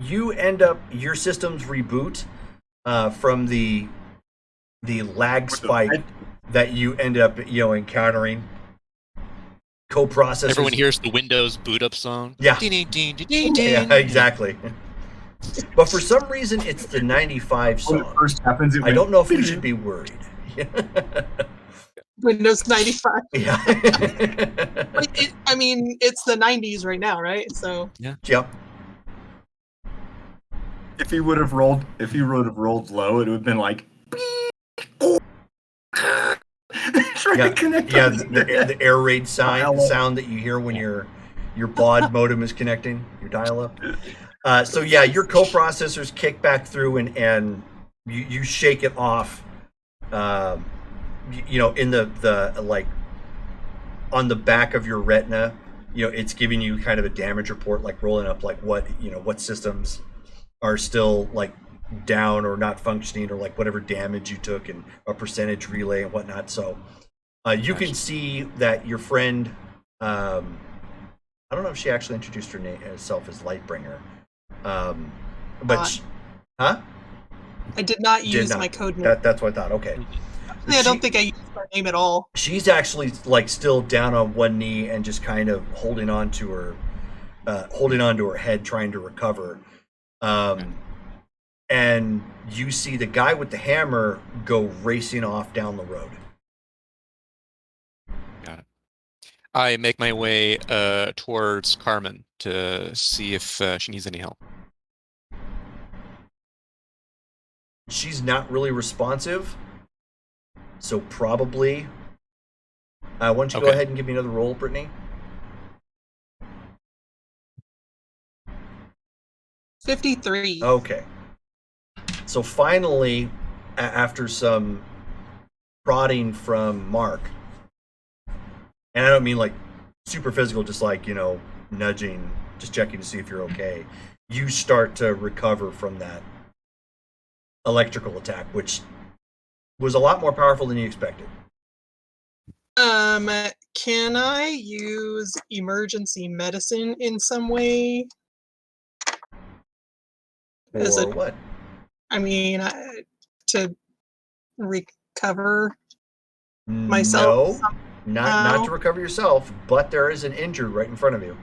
you end up, your systems reboot from the lag spike that you end up encountering. Co-processors. Everyone hears the Windows boot up song. Yeah. Ding, ding, ding, ding, ding. Yeah, exactly. But for some reason, it's the 95 When it song. first happens, I don't know if we should be worried. Windows 95. Yeah. I mean, it's the 90s right now, right? So Yep. If he would have rolled low, it would have been like. Yeah, the air raid sound that you hear when your baud modem is connecting, your dial-up. So yeah, your coprocessors kick back through and you shake it off. In the like on the back of your retina, it's giving you kind of a damage report, like rolling up like what systems are still like down or not functioning, or like whatever damage you took, and a percentage relay and whatnot. So you can see that your friend, I don't know if she actually introduced herself as Lightbringer, but huh? I did not use my code name. That's what I thought. Okay. I don't think I used her name at all. She's actually like still down on one knee and just kind of holding on to her head, trying to recover. And you see the guy with the hammer go racing off down the road. Got it. I make my way towards Carmen to see if she needs any help. She's not really responsive, so probably. Why don't you go ahead and give me another roll, Brittany? 53. Okay. So finally, after some prodding from Mark, and I don't mean like super physical, just like, nudging just checking to see if you're okay. You start to recover from that electrical attack, which was a lot more powerful than you expected. Can I use emergency medicine in some way? As Or a, what? I mean, to recover myself. No, not to recover yourself, but there is an injured right in front of you.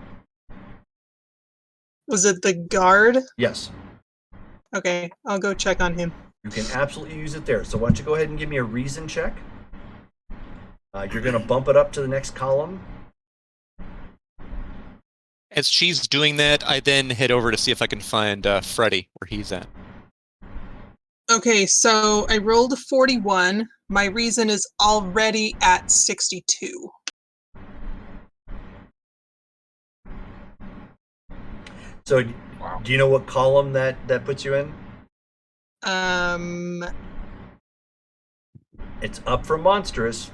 Was it the guard? Yes, Okay, I'll go check on him. you can absolutely use it there. So why don't you go ahead and give me a reason check? You're going to bump it up to the next column. As she's doing that, I then head over to see if I can find Freddy, where he's at. Okay, so I rolled a 41. My reason is already at 62. So do you know what column that puts you in? It's up from monstrous.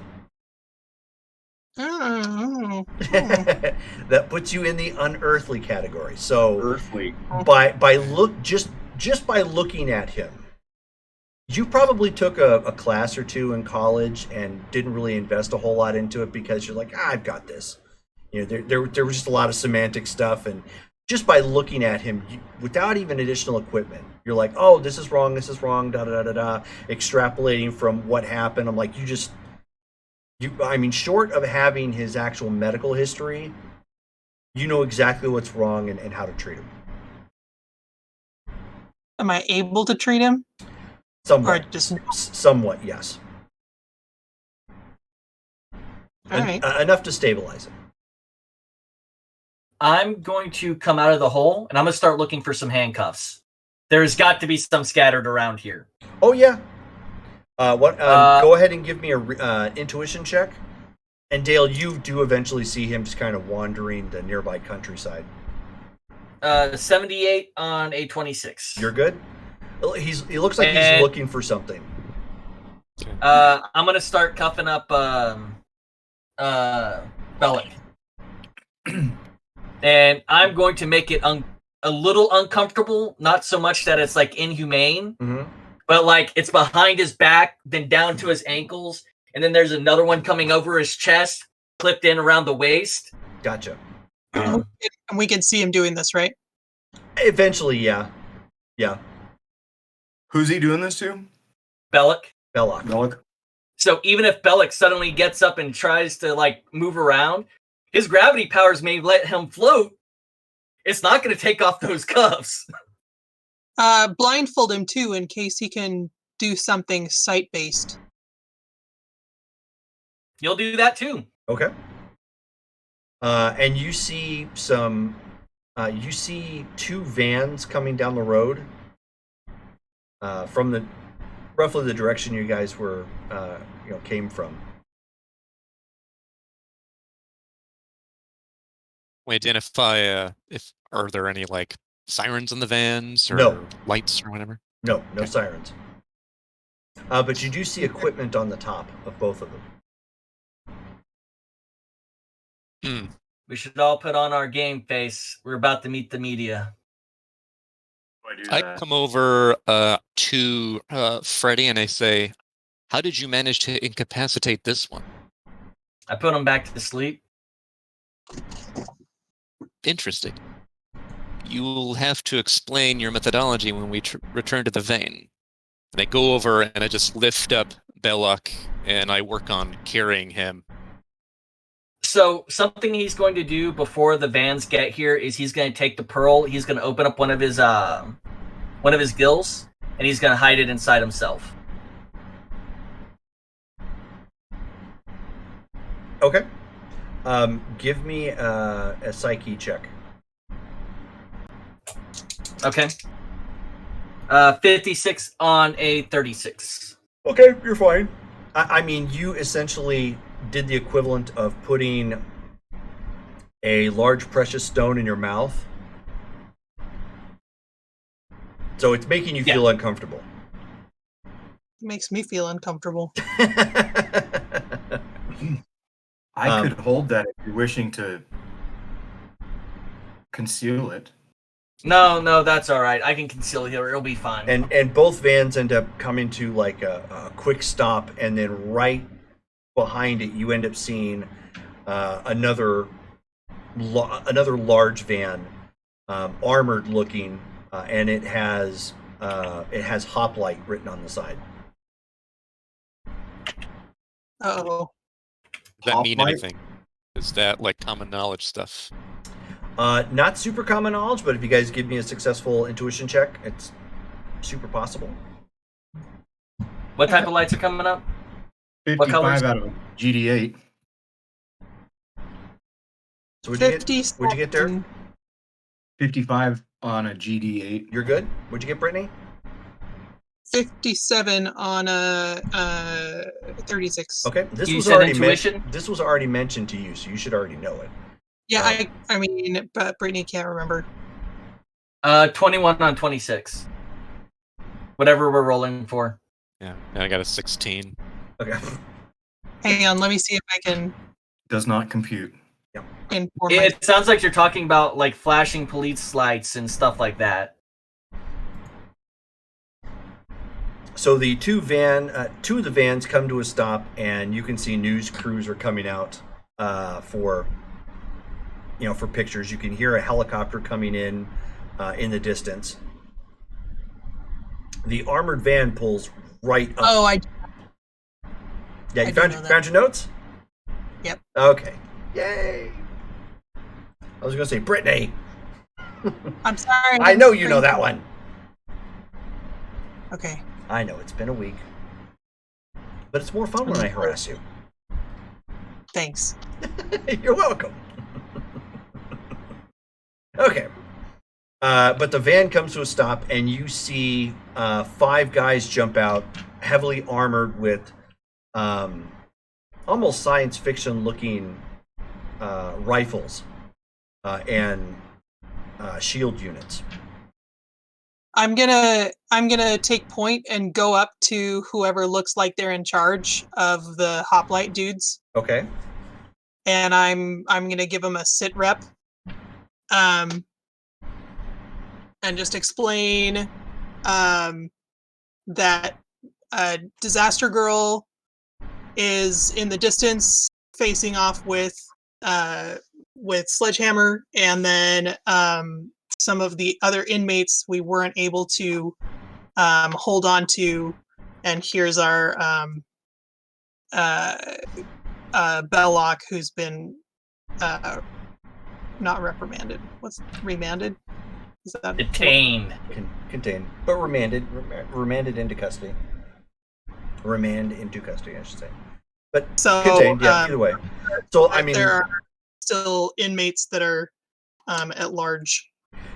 Oh. That puts you in the unearthly category. So Earthly. by looking at him, you probably took a class or two in college and didn't really invest a whole lot into it because you're like, I've got this. You know, there was just a lot of semantic stuff, and just by looking at him, without even additional equipment, you're like, oh, this is wrong, da da da da da, extrapolating from what happened. I'm like, I mean, short of having his actual medical history, you know exactly what's wrong and how to treat him. Am I able to treat him? Somewhat. Or just Somewhat, yes. all right. Enough to stabilize him. I'm going to come out of the hole, and I'm going to start looking for some handcuffs. There's got to be some scattered around here. Oh, yeah. Go ahead and give me a intuition check. And Dale, you do eventually see him just kind of wandering the nearby countryside. 78 on a 26. You're good? He looks like he's looking for something. I'm going to start cuffing up Bellic. And I'm going to make it a little uncomfortable, not so much that it's like inhumane, but like it's behind his back, then down to his ankles, and then there's another one coming over his chest, clipped in around the waist. Gotcha. And we can see him doing this, right? Eventually, yeah. Yeah. Who's he doing this to? Bellic. Bellic. So even if Bellic suddenly gets up and tries to like move around, his gravity powers may let him float. It's not going to take off those cuffs. Blindfold him too, in case he can do something sight-based. You'll do that too. Okay. And you see you see two vans coming down the road from roughly the direction you guys were, came from. We identify if are there any like sirens in the vans or No. lights or whatever? No Okay. sirens. But you do see equipment on the top of both of them. We should all put on our game face. We're about to meet the media. I come over to Freddy and I say, how did you manage to incapacitate this one? I put him back to sleep. Interesting. You'll have to explain your methodology when we return to the vein. And I go over and I just lift up Belloc and I work on carrying him. So something he's going to do before the vans get here is he's going to take the pearl. He's going to open up one of his gills, and he's going to hide it inside himself. Okay. Give me a psyche check. Okay. 56 on a 36. Okay, you're fine. I mean, you essentially did the equivalent of putting a large precious stone in your mouth. So it's making you feel uncomfortable. Makes me feel uncomfortable. I could hold that if you're wishing to conceal it. No, that's all right. I can conceal it here. It'll be fine. And both vans end up coming to like a quick stop, and then right behind it, you end up seeing another large van, armored looking, and it has hoplite written on the side. Oh, Does that mean Hoplite? anything? Is that like common knowledge stuff? Not super common knowledge, but if you guys give me a successful intuition check, it's super possible. What type of lights are coming up? 55 colors? out of GD8. So what'd you get there? 57. 55 on a GD8. You're good. What'd you get, Brittany? 57 on a 36. Okay, this You was said already intuition? This was already mentioned to you, so you should already know it. Yeah, I mean, but Brittany can't remember. 21 on 26. Whatever we're rolling for. Yeah, and I got a 16. Okay. Hang on, let me see if I can Does not compute. inform It sounds like you're talking about like flashing police lights and stuff like that. So the two of the vans come to a stop, and you can see news crews are coming out for pictures. You can hear a helicopter coming in the distance. The armored van pulls right up. Oh, Yeah, you I do know that. found your notes? Yep. Okay. Yay! I was gonna say Brittany. I'm sorry. I know you know that one. Okay. I know it's been a week, but it's more fun when I harass you. Thanks. You're welcome. Okay. But the van comes to a stop, and you see 5 guys jump out, heavily armored with almost science fiction looking rifles and shield units. I'm gonna take point and go up to whoever looks like they're in charge of the hoplite dudes, Okay. and I'm gonna give them a sit rep, and just explain that Disaster Girl is in the distance facing off with Sledgehammer, and then some of the other inmates we weren't able to hold on to, and here's our Belloc, who's been not reprimanded. What's remanded? Is that Detained. Contained, but remanded into custody. Remand into custody, I should say. But So, contained, yeah. Either way. So I mean, there are still inmates that are at large.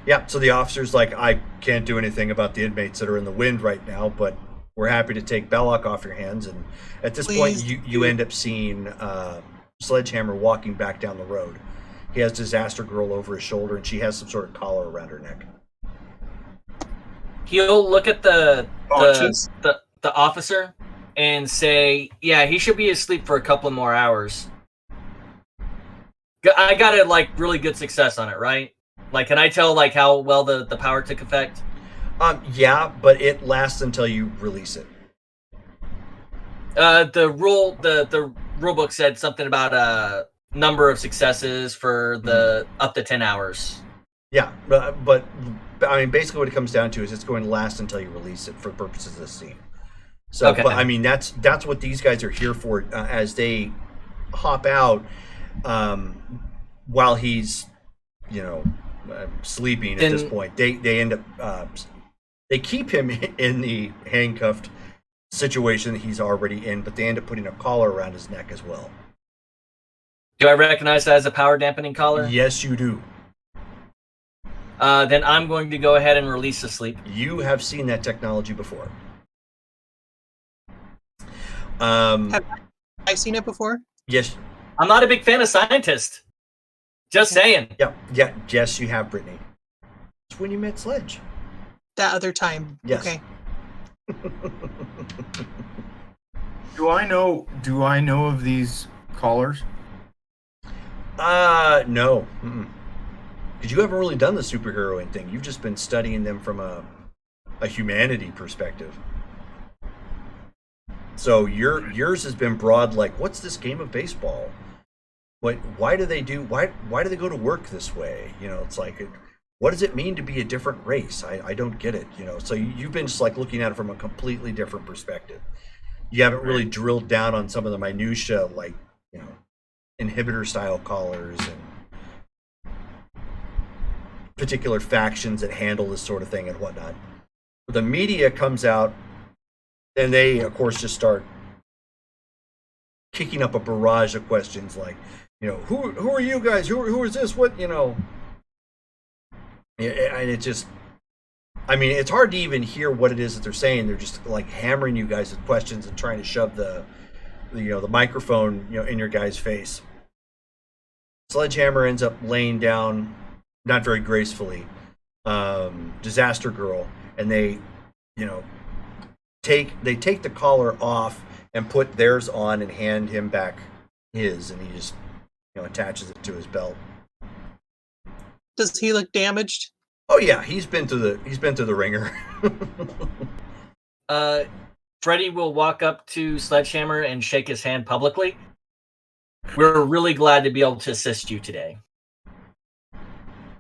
yeah. So the officer's like, I can't do anything about the inmates that are in the wind right now, but we're happy to take Belloc off your hands. And at this point, Please you end up seeing Sledgehammer walking back down the road. He has Disaster Girl over his shoulder, and she has some sort of collar around her neck. He'll look at the Conscious? officer and say, "Yeah, he should be asleep for a couple more hours." I got a like really good success on it, right? Like, can I tell like how well the power took effect? Yeah, but it lasts until you release it. The rule book said something about a number of successes for the up to 10 hours. Yeah, but I mean, basically what it comes down to is it's going to last until you release it for the purposes of the scene. So, Okay. but I mean, that's what these guys are here for. As they hop out, while he's, sleeping at this point, they end up they keep him in the handcuffed situation that he's already in, but they end up putting a collar around his neck as well. Do I recognize that as a power dampening collar? Yes, you do. Then I'm going to go ahead and release the sleep. You have seen that technology before. Have I seen it before? Yes. I'm not a big fan of scientists. Just saying. Yeah. Yes, you have, Brittany. It's when you met Sledge. That other time. Yes. Okay. Do I know of these collars? No. Mm-mm. because you haven't really done the superheroing thing. You've just been studying them from a humanity perspective. So yours has been broad, like, what's this game of baseball? Why do they go to work this way? You know, it's like, what does it mean to be a different race? I don't get it. You know, so you've been just like looking at it from a completely different perspective. You haven't really drilled down on some of the minutia, like, you know, inhibitor style collars and particular factions that handle this sort of thing and whatnot. The media comes out and they, of course, just start kicking up a barrage of questions like, you know, who are you guys? Who is this? What, you know? And it just, I mean, it's hard to even hear what it is that they're saying. They're just like hammering you guys with questions and trying to shove the microphone, you know, in your guy's face. Sledgehammer ends up laying down, not very gracefully, Disaster Girl, and they, you know, take the collar off and put theirs on and hand him back his, and he just, you know, attaches it to his belt. Does he look damaged? Oh yeah, he's been to the ringer. Freddy will walk up to Sledgehammer and shake his hand publicly. We're really glad to be able to assist you today.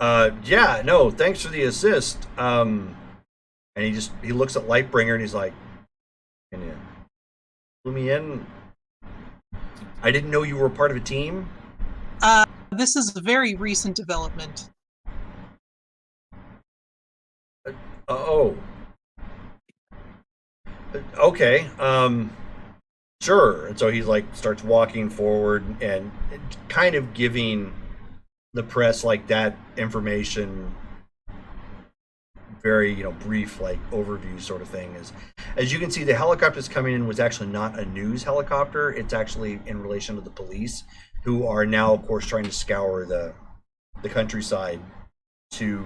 Yeah, no, thanks for the assist. And he looks at Lightbringer and he's like, "Can you clue me in? I didn't know you were part of a team." This is a very recent development. Oh. Okay. Sure. And so he's like starts walking forward and kind of giving the press like that information, very, you know, brief, like overview sort of thing. As you can see, the helicopter that's coming in was actually not a news helicopter. It's actually in relation to the police, who are now, of course, trying to scour the countryside to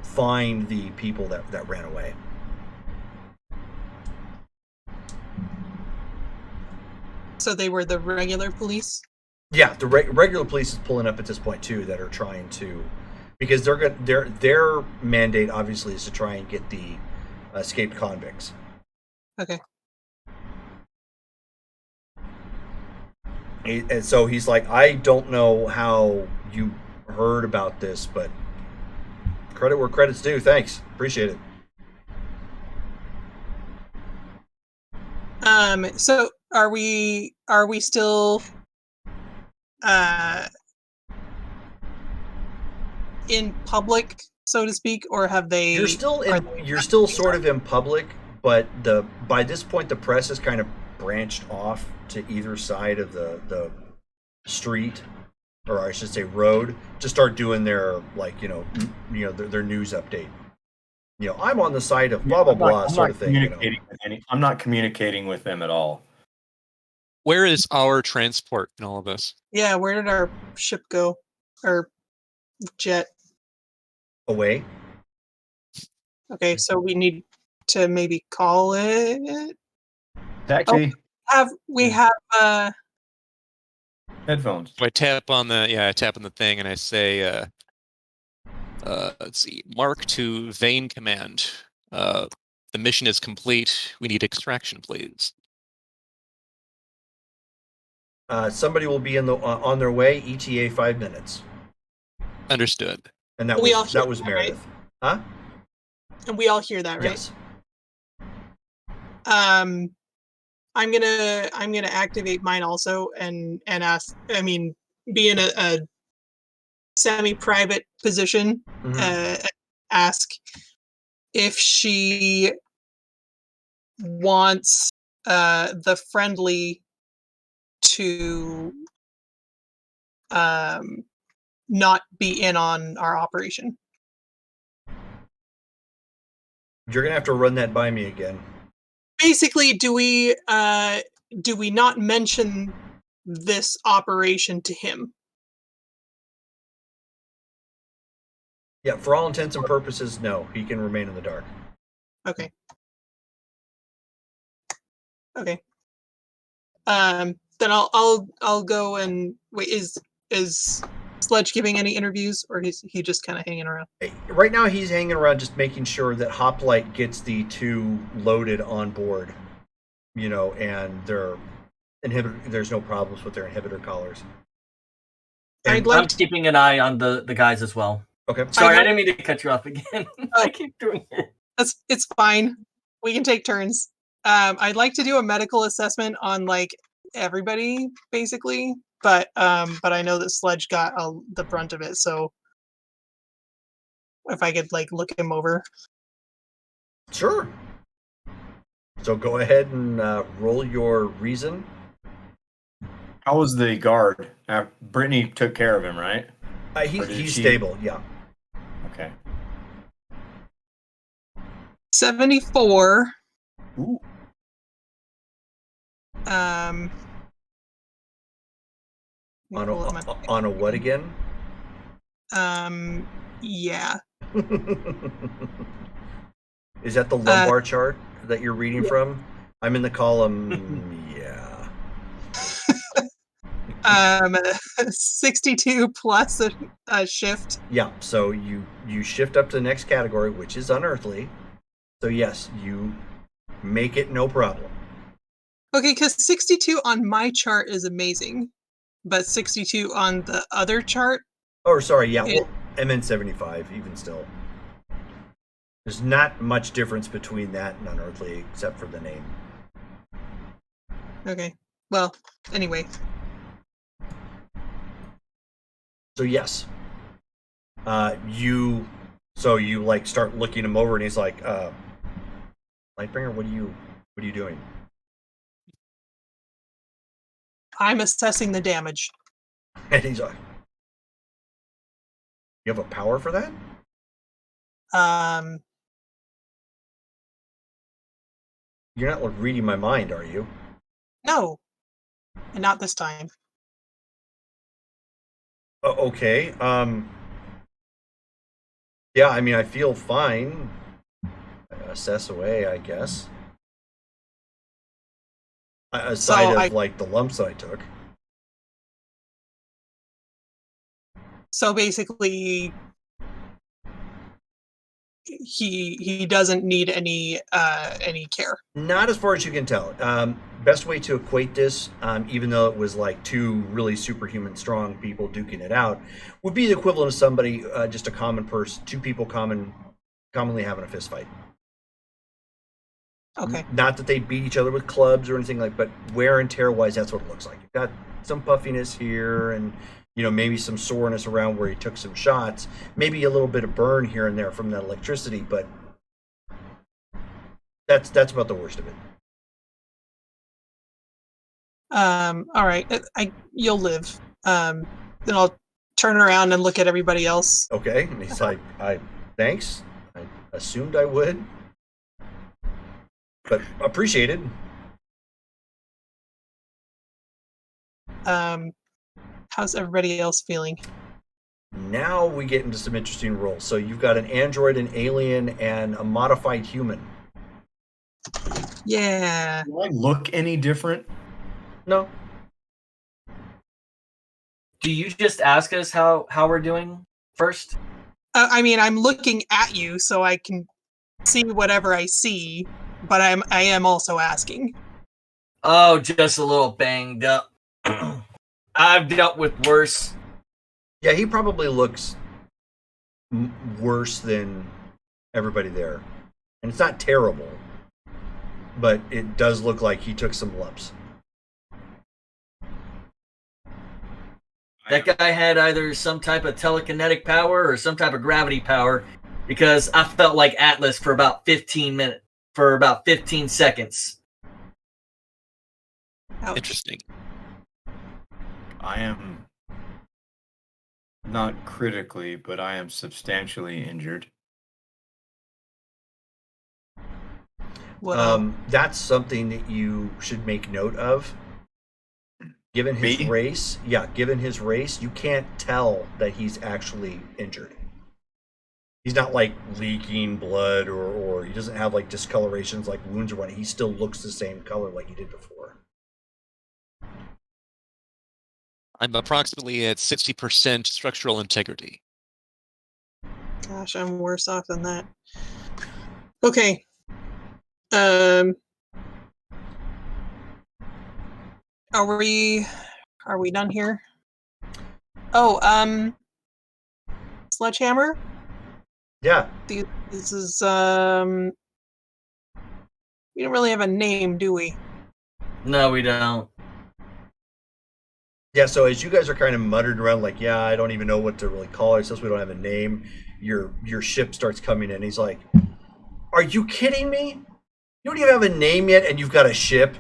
find the people that ran away. So they were the regular police? Yeah, the regular police is pulling up at this point too, that are trying to, because their mandate obviously is to try and get the escaped convicts. Okay. And so he's like, I don't know how you heard about this, but credit where credit's due. Thanks, appreciate it. So are we still in public, so to speak, or have they? You're still sort of in public, but by this point the press has kind of branched off to either side of the street, or I should say road, to start doing their, like, their news update. You know, I'm on the side of blah blah blah sort of thing. I'm not communicating with them at all. Where is our transport in all of this? Yeah, where did our ship go? Or jet? Away. Okay, so we need to maybe call it. Taxi. Have Headphones. So I tap on the thing and I say, let's see, Mark to Vane Command. The mission is complete. We need extraction, please. Somebody will be on their way. ETA 5 minutes. Understood. And that was Meredith, right? Huh? And we all hear that, right? Yes. I'm gonna activate mine also and ask. I mean, be in a semi-private position. Mm-hmm. Ask if she wants the friendly to not be in on our operation. You're gonna have to run that by me again. Basically, do we not mention this operation to him? Yeah, for all intents and purposes, no. He can remain in the dark. Okay. Then I'll go and wait. Is Sledge giving any interviews, or he just kind of hanging around? Right now, he's hanging around, just making sure that Hoplite gets the 2 loaded on board. And their inhibitor. There's no problems with their inhibitor collars. I'd I'm like keeping an eye on the guys as well. Okay. Sorry, I'd I didn't mean to cut you off again. I keep doing it. it's fine. We can take turns. I'd like to do a medical assessment on like everybody, basically, but I know that Sledge got the brunt of it, so if I could like look him over. Sure. So go ahead and roll your reason. How was the guard? Brittany took care of him, right? He's stable, yeah. Okay. 74. Ooh. Um. On a what again? Yeah. Is that the lumbar chart that you're reading from? I'm in the column. Yeah. 62 plus a shift. Yeah. So you shift up to the next category, which is unearthly. So yes, you make it no problem. Okay, because 62 on my chart is amazing, but 62 on the other chart. Oh, sorry. Yeah. Well, MN 75. Even still, there's not much difference between that and unearthly, except for the name. Okay. Well, anyway. So yes, you like start looking him over, and he's like, Lightbringer, what are you doing? I'm assessing the damage. And he's like, you have a power for that? You're not like reading my mind, are you? No, and not this time. Okay. Yeah, I mean, I feel fine. Assess away, I guess. Aside of like the lumps I took. So basically, he doesn't need any care. Not as far as you can tell. Best way to equate this, even though it was like 2 really superhuman strong people duking it out, would be the equivalent of somebody, just a common person, 2 people commonly having a fist fight. Okay. Not that they beat each other with clubs or anything like, but wear and tear wise, that's what it looks like. You've got some puffiness here, and maybe some soreness around where he took some shots, maybe a little bit of burn here and there from that electricity, but that's about the worst of it. All right. You'll live. Then I'll turn around and look at everybody else. Okay. And he's like, thanks. I assumed I would, but appreciated. How's everybody else feeling? Now we get into some interesting roles. So you've got an android, an alien, and a modified human. Yeah. Do I look any different? No. Do you just ask us how we're doing first? I mean, I'm looking at you so I can see whatever I see, but I am also asking. Oh, just a little banged up. I've dealt with worse. Yeah, he probably looks worse than everybody there. And it's not terrible, but it does look like he took some lumps. That guy had either some type of telekinetic power or some type of gravity power, because I felt like Atlas for about 15 seconds. Ouch. Interesting. I am not critically, but I am substantially injured. Well, That's something that you should make note of. Given his race, you can't tell that he's actually injured. He's not like leaking blood or he doesn't have like discolorations like wounds or what. He still looks the same color like he did before. I'm approximately at 60% structural integrity. Gosh, I'm worse off than that. Okay. Are we done here? Oh, Sledgehammer? Yeah. This is we don't really have a name, do we? No, we don't. Yeah, so as you guys are kind of muttering around like, yeah, I don't even know what to really call ourselves, we don't have a name, your ship starts coming in. He's like, are you kidding me? You don't even have a name yet and you've got a ship?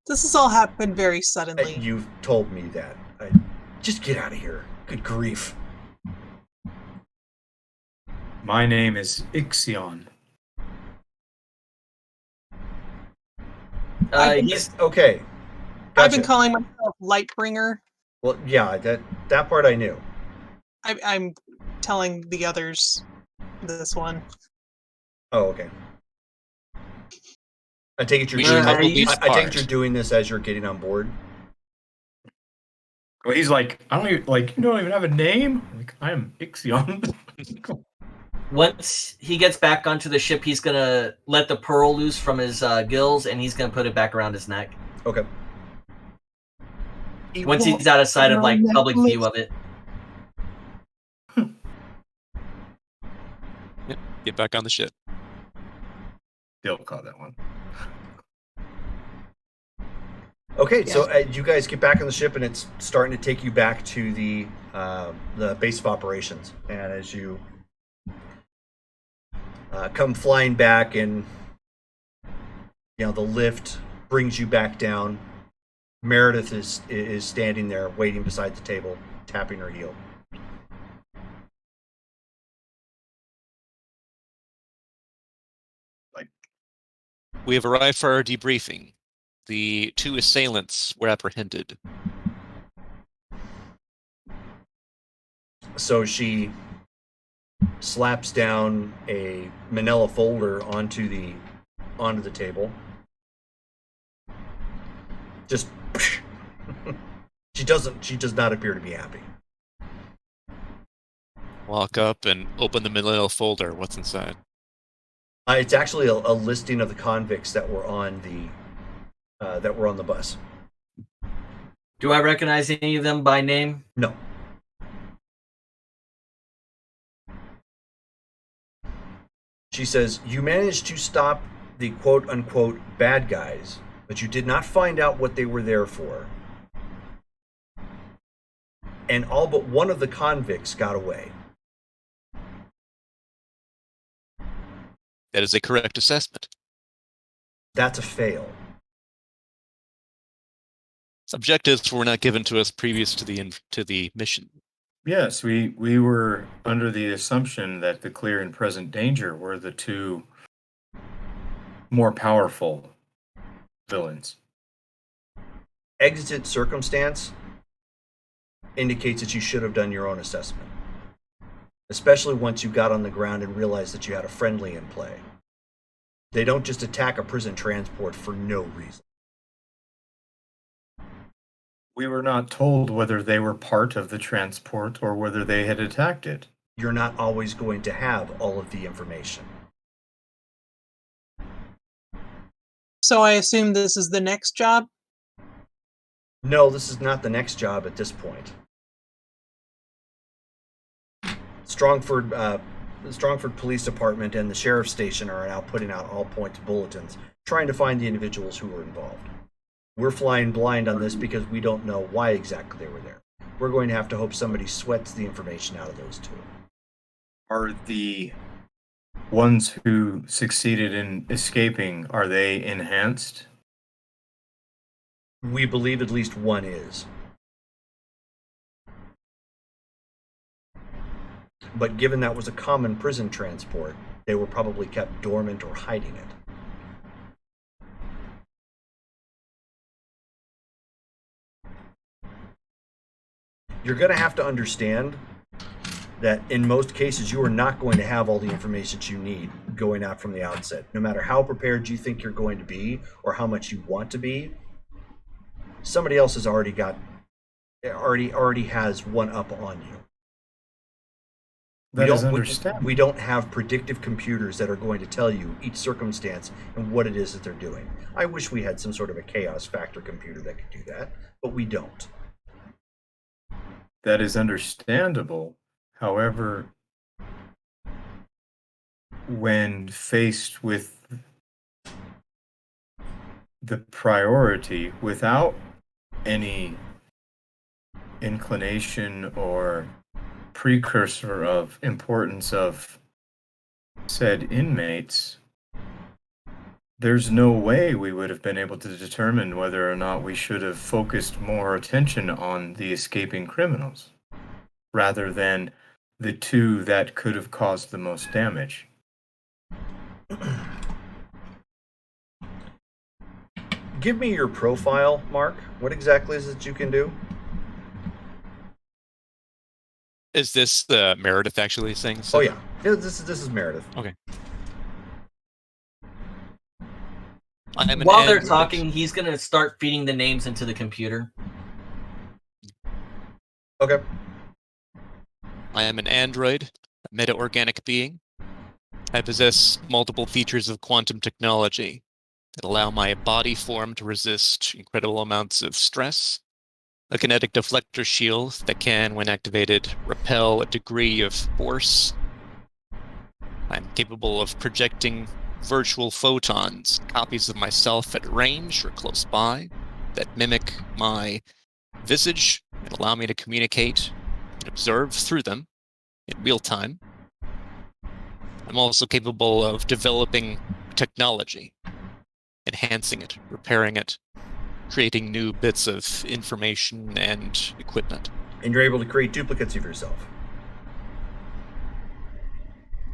This has all happened very suddenly. You've told me that. Just get out of here. Good grief. My name is Ixion. He's Okay. I've been Gotcha. calling myself Lightbringer. Well, yeah, that part I knew. I'm telling the others this one. Oh, okay. I take it you're We doing should probably I take it depart. you're doing this as you're getting on board. Well, he's like, I don't even you don't even have a name. Like, I am Ixion. once he gets back onto the ship, he's gonna let the pearl loose from his gills, and he's gonna put it back around his neck. Okay. Once he's out of sight of like public view of it. Get back on the ship. They'll call that one. Okay, so you guys get back on the ship, and it's starting to take you back to the base of operations. And as you come flying back, and the lift brings you back down, Meredith is standing there waiting beside the table, tapping her heel. We have arrived for our debriefing. The 2 assailants were apprehended. So she slaps down a manila folder onto the table. Just she does not appear to be happy. Walk up and open the manila folder. What's inside? It's actually a listing of the convicts that were on the bus. Do I recognize any of them by name? No. She says, you managed to stop the quote-unquote bad guys, but you did not find out what they were there for. And all but one of the convicts got away. That is a correct assessment. That's a fail. Objectives were not given to us previous to the mission. Yes, we were under the assumption that the clear and present danger were the 2 more powerful villains. Exigent circumstance indicates that you should have done your own assessment. Especially once you got on the ground and realized that you had a friendly in play. They don't just attack a prison transport for no reason. We were not told whether they were part of the transport or whether they had attacked it. You're not always going to have all of the information. So I assume this is the next job? No, this is not the next job at this point. The Strongford Police Department and the Sheriff's Station are now putting out all points bulletins, trying to find the individuals who were involved. We're flying blind on this because we don't know why exactly they were there. We're going to have to hope somebody sweats the information out of those 2. Are the ones who succeeded in escaping, are they enhanced? We believe at least one is. But given that was a common prison transport, they were probably kept dormant or hiding it. You're going to have to understand that in most cases, you are not going to have all the information you need going out from the outset. No matter how prepared you think you're going to be or how much you want to be, somebody else has already got already has one up on you. That is understandable. We don't have predictive computers that are going to tell you each circumstance and what it is that they're doing. I wish we had some sort of a chaos factor computer that could do that, but we don't. That is understandable. However, when faced with the priority without any inclination or precursor of importance of said inmates, there's no way we would have been able to determine whether or not we should have focused more attention on the escaping criminals rather than the two that could have caused the most damage. Give me your profile, Mark. What exactly is it you can do? Is this the Meredith actually saying so? Oh yeah, this is Meredith. Okay. I'm an While they're android. talking, he's gonna start feeding the names into the computer. Okay. I am an android, a meta-organic being. I possess multiple features of quantum technology that allow my body form to resist incredible amounts of stress, a kinetic deflector shield that can, when activated, repel a degree of force. I'm capable of projecting virtual photons, copies of myself at range or close by, that mimic my visage and allow me to communicate and observe through them in real time. I'm also capable of developing technology, enhancing it, repairing it, creating new bits of information and equipment. And you're able to create duplicates of yourself.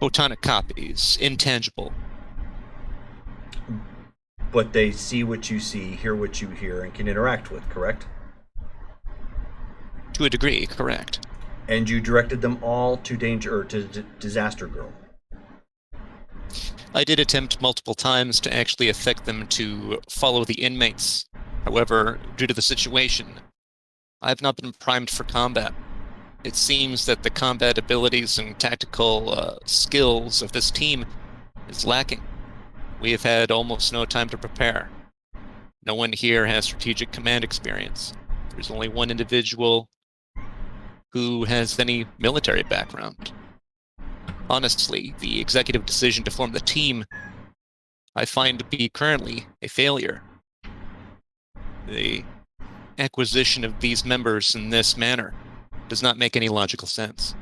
Photonic copies, intangible. But they see what you see, hear what you hear, and can interact with, correct? To a degree, correct. And you directed them all to Disaster Girl. I did attempt multiple times to actually affect them to follow the inmates. However, due to the situation, I have not been primed for combat. It seems that the combat abilities and tactical skills of this team is lacking. We have had almost no time to prepare. No one here has strategic command experience. There's only one individual who has any military background. Honestly, the executive decision to form the team I find to be currently a failure. The acquisition of these members in this manner does not make any logical sense.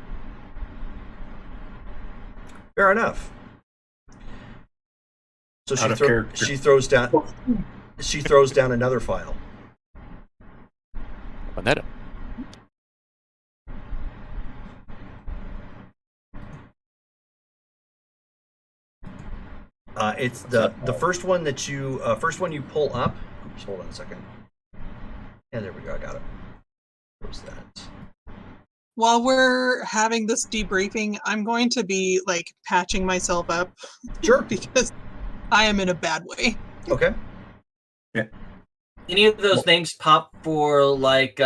Fair enough. So Out of character. she throws down another file. Open that up. It's the first one that you pull up. Oops, hold on a second. Yeah, there we go. I got it. Where's that? While we're having this debriefing, I'm going to be like patching myself up. Sure. Because I am in a bad way. Okay. Any of those names pop for like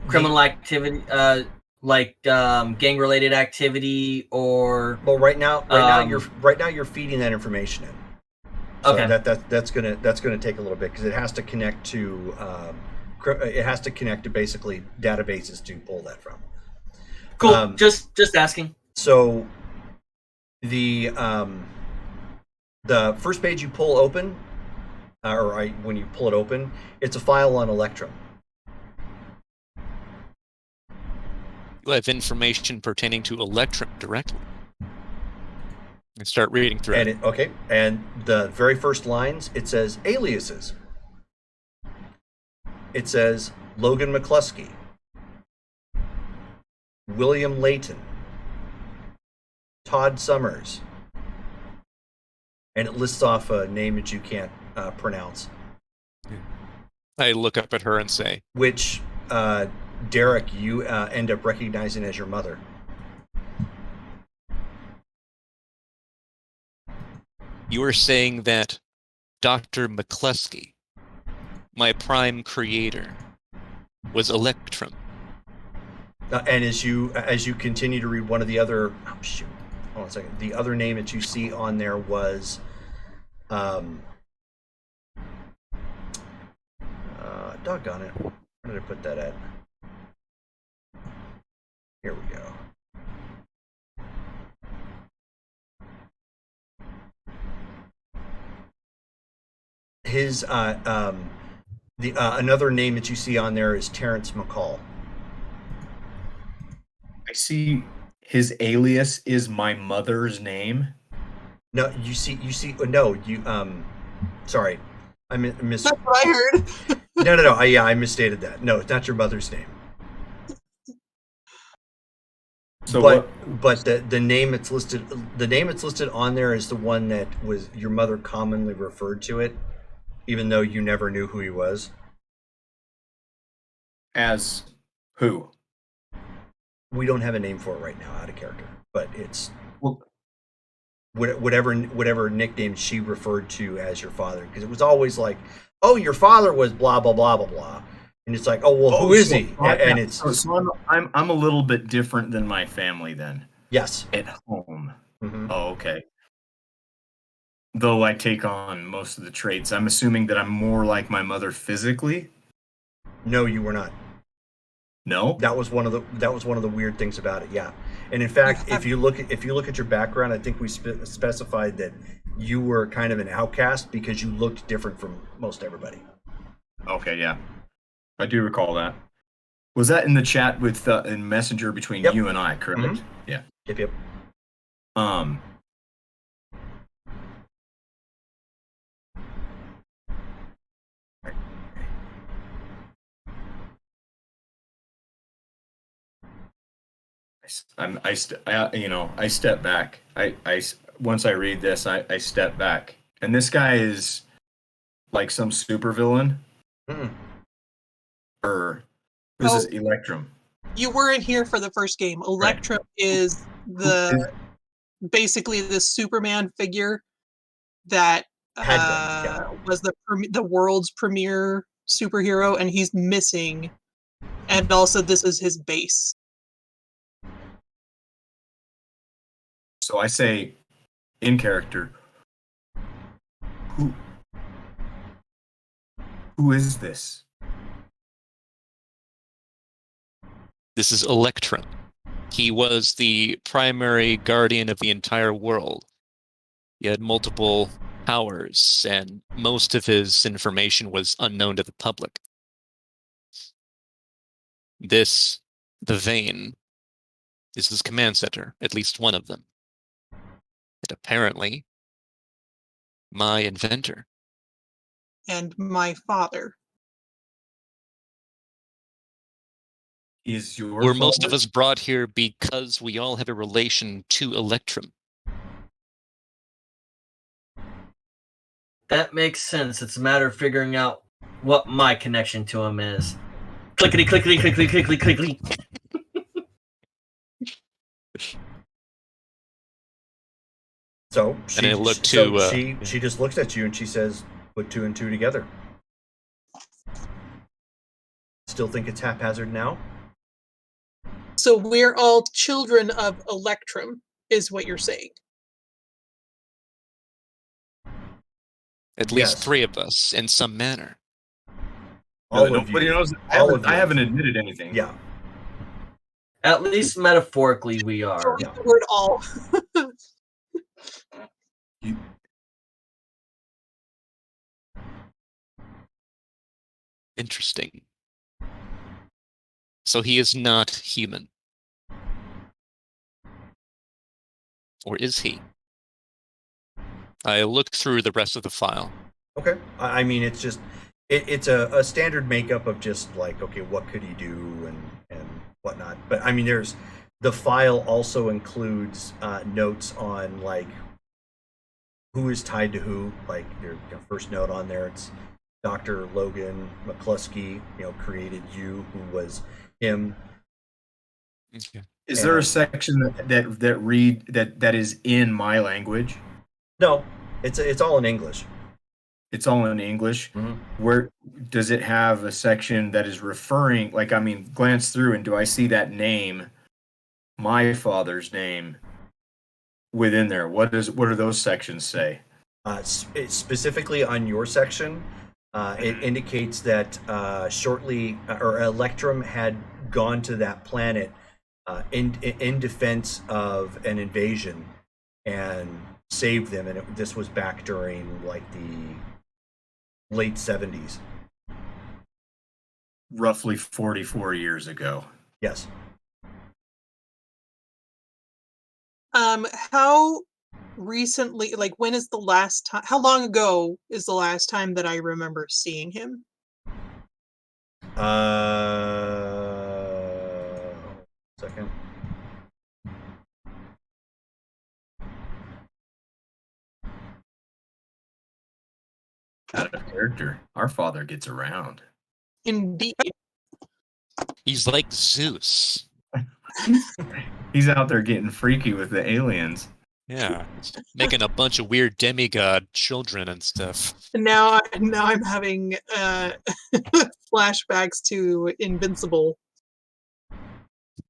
criminal activity, like gang-related activity, or Well, right now you're feeding that information in. So okay. That's gonna take a little bit because it has to connect to basically databases to pull that from. Cool. Just asking. So the first page you pull open, when you pull it open, it's a file on Electrum. You have information pertaining to Electrum directly. And start reading through it. And the very first lines, it says aliases. It says Logan McCluskey, William Layton, Todd Summers, and it lists off a name that you can't pronounce. I look up at her and say, which Derek, you end up recognizing as your mother. you are saying that Dr. McCluskey, my prime creator, was Electrum. And as you continue to read, one of the other hold on a second. The other name that you see on there was, doggone it. Where did I put that at? Here we go. His another name that you see on there is Terrence McCall. I see his alias is my mother's name. No, you see. No, you. Sorry, I miss. That's what I heard. No. I misstated that. No, it's not your mother's name. So but the name it's listed, on there is the one that was your mother commonly referred to it, even though you never knew who he was. As who? We don't have a name for it right now, out of character, but it's Well, whatever nickname she referred to as your father, because it was always like, oh, your father was blah blah blah blah blah, and it's like, oh well, who is he? And it's so I'm a little bit different than my family then. yes, At home. mm-hmm. Oh, okay. Though I take on most of the traits, I'm assuming that I'm more like my mother physically. No, you were not. No, That was one of the weird things about it. Yeah, and in fact, if you look at your background, I think we specified that you were kind of an outcast because you looked different from most everybody. Okay, yeah, I do recall that. Was that in the chat with in Messenger between Yep. you and I? Correct. Mhm. Yeah. Yep. I step back. Once I read this, I step back, and this guy is like some supervillain, Mm-mm. or this is Electrum. You weren't here for the first game. Electrum is basically the Superman figure that was the world's premier superhero, and he's missing. And also, this is his base. So I say, in character, who is this? This is Electrum. He was the primary guardian of the entire world. He had multiple powers, and most of his information was unknown to the public. The Vein, is his command center, at least one of them. And apparently, my inventor. And my father. Is your Were most father? of us brought here because we all have a relation to Electrum? That makes sense. It's a matter of figuring out what my connection to him is. Clickety, clickety, clickety, clickety, clickety. So And I look to, she just looks at you and she says, "Put two and two together." Still think it's haphazard now? So we're all children of Electrum, is what you're saying. at least Yes. 3 of us, in some manner. All of Nobody you. knows. I haven't admitted anything. Yeah. At least metaphorically, we are. The word all. Interesting. So he is not human. Or is he? I looked through the rest of the file. Okay. I mean, it's just it's a standard makeup of just like, okay, what could he do and whatnot. But I mean, the file also includes notes on like who is tied to who. Like your first note on there, it's Dr. Logan McCluskey, created you, who was him. Okay. Is there a section that is in my language? No, it's all in English. it's all in English. Mhm. Where does it have a section that is referring, like, I mean, glance through and do I see that name, my father's name, within there? What do those sections say? Specifically on your section, it indicates that shortly, or Electrum had gone to that planet in defense of an invasion and saved them, and this was back during like the late 70s. Roughly 44 years ago. Yes. How recently, like when is the last time, how long ago is the last time that I remember seeing him? Second. Out of character. Our father gets around. Indeed. He's like Zeus. He's out there getting freaky with the aliens. Yeah, he's making a bunch of weird demigod children and stuff. Now I'm having flashbacks to Invincible.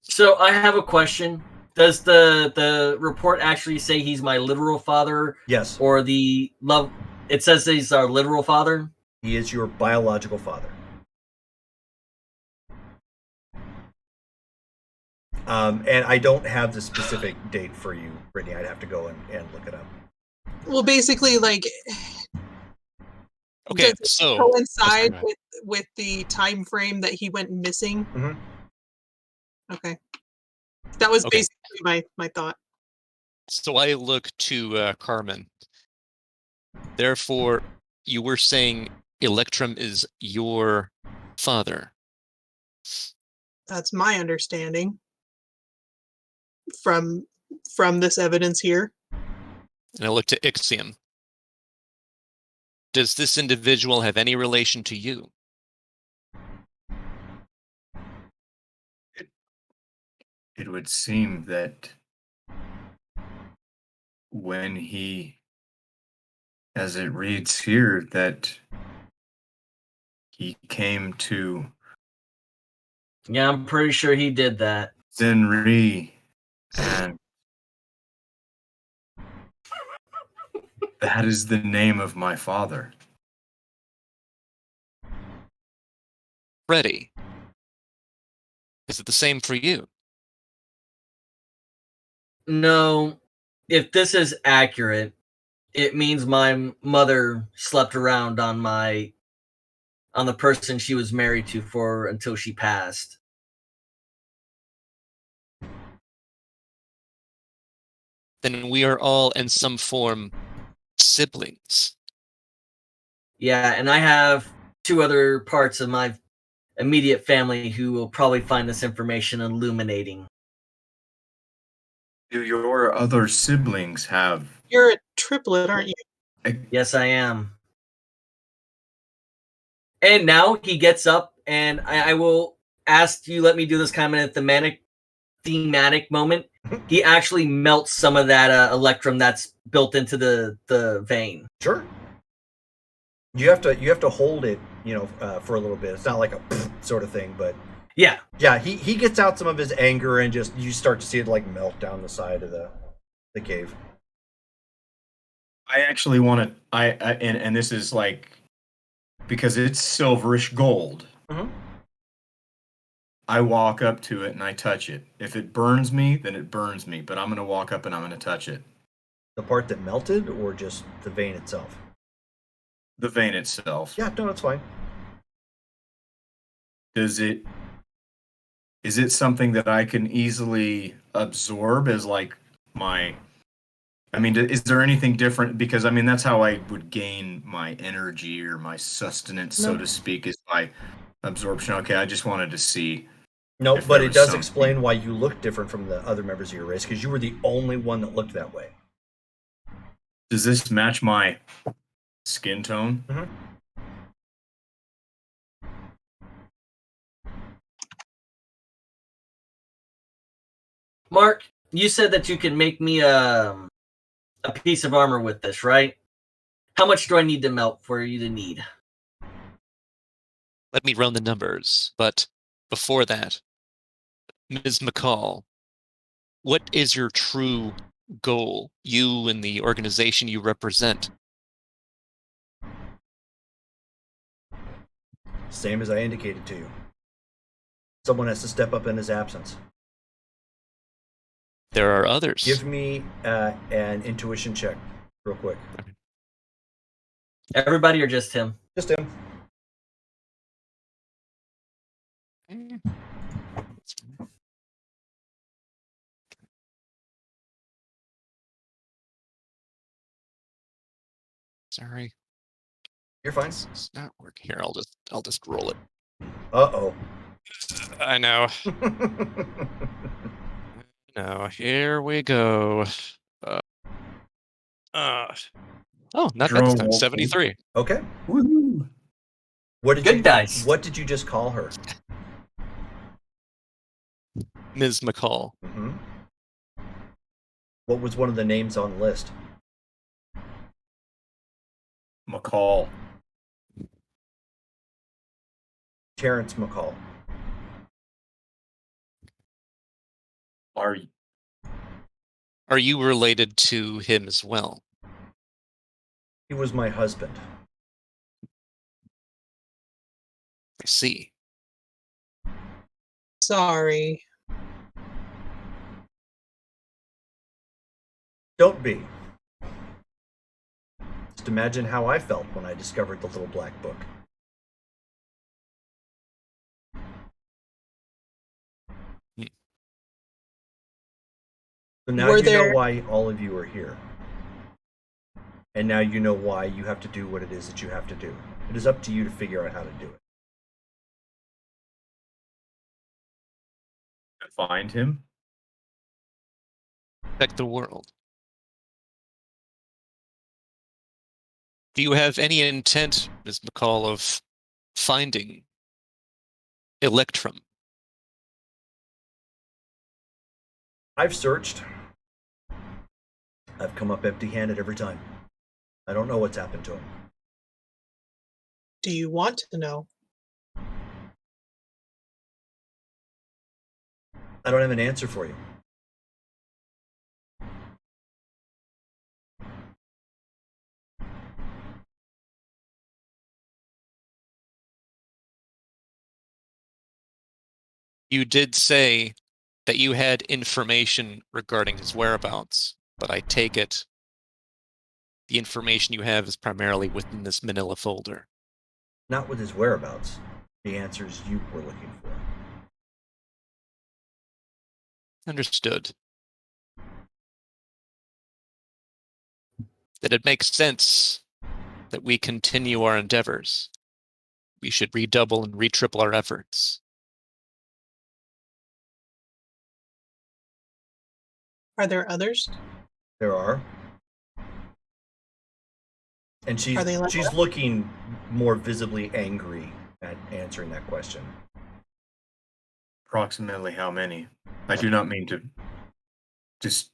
So I have a question. Does the report actually say he's my literal father? Yes. Or the love? It says he's our literal father. He is your biological father. And I don't have the specific date for you, Brittany. I'd have to go and look it up. Well, basically, like, Okay, does it so coincide Oh, sorry. with the time frame that he went missing? Mhm. Okay, that was Okay. basically my thought. So I look to Carmen. Therefore, you were saying Electrum is your father. That's my understanding from this evidence here. And I look to Ixion. Does this individual have any relation to you? It would seem that when he, as it reads here, that he came to Yeah, I'm pretty sure he did that. Zenri, and that is the name of my father. Freddy. Is it the same for you? No, if this is accurate, it means my mother slept around on the person she was married to for until she passed. Then we are all in some form siblings. Yeah, and I have two other parts of my immediate family who will probably find this information illuminating. Do your other siblings have You're a triplet, aren't you? Yes, I am. And now he gets up, and I will ask you let me do this kind of in a thematic moment. He actually melts some of that electrum that's built into the vein. Sure. You have to hold it, for a little bit. It's not like a sort of thing, but Yeah. yeah, he gets out some of his anger and just you start to see it like melt down the side of the cave. I actually want to. And this is like because it's silverish gold. Mhm. I walk up to it and I touch it. If it burns me, then it burns me. But I'm gonna walk up and I'm gonna touch it. The part that melted, or just the vein itself? The vein itself. Yeah, no, that's fine. Is it something that I can easily absorb as like my? I mean, is there anything different? Because I mean, that's how I would gain my energy or my sustenance, so No. to speak, is by absorption. Okay, I just wanted to see. No, If but there it was does something. explain why you look different from the other members of your race, because you were the only one that looked that way. Does this match my skin tone? Mhm. Mark, you said that you can make me a piece of armor with this, right? How much do I need to melt for you to need? Let me run the numbers. But before that, Ms. McCall, what is your true goal? You and the organization you represent. Same as I indicated to you. Someone has to step up in his absence. There are others. Give me an intuition check, real quick. Everybody or just him? Just him. Sorry, You're fine. it's not working here. I'll just roll it. Uh-oh. I know. No, here we go. Oh, not Drum that time. roll, 73. Okay. Woohoo! What did Good you dice. What did you just call her? Ms. McCall. Mm-hmm. What was one of the names on the list? McCall. Terrence McCall. Are you related to him as well? He was my husband. I see. Sorry. Don't be. Just imagine how I felt when I discovered the little black book. So now Were you know there- why all of you are here. And now you know why you have to do what it is that you have to do. It is up to you to figure out how to do it. Find him. Protect the world. Do you have any intent, Ms. McCall, of finding Electrum? I've searched. I've come up empty-handed every time. I don't know what's happened to him. Do you want to know? I don't have an answer for you. You did say that you had information regarding his whereabouts, but I take it the information you have is primarily within this manila folder. Not with his whereabouts. The answers you were looking for. Understood. That it makes sense that we continue our endeavors. We should redouble and retriple our efforts. Are there others? There are. And Are they like she's that? looking more visibly angry at answering that question. Approximately how many? I do not mean to just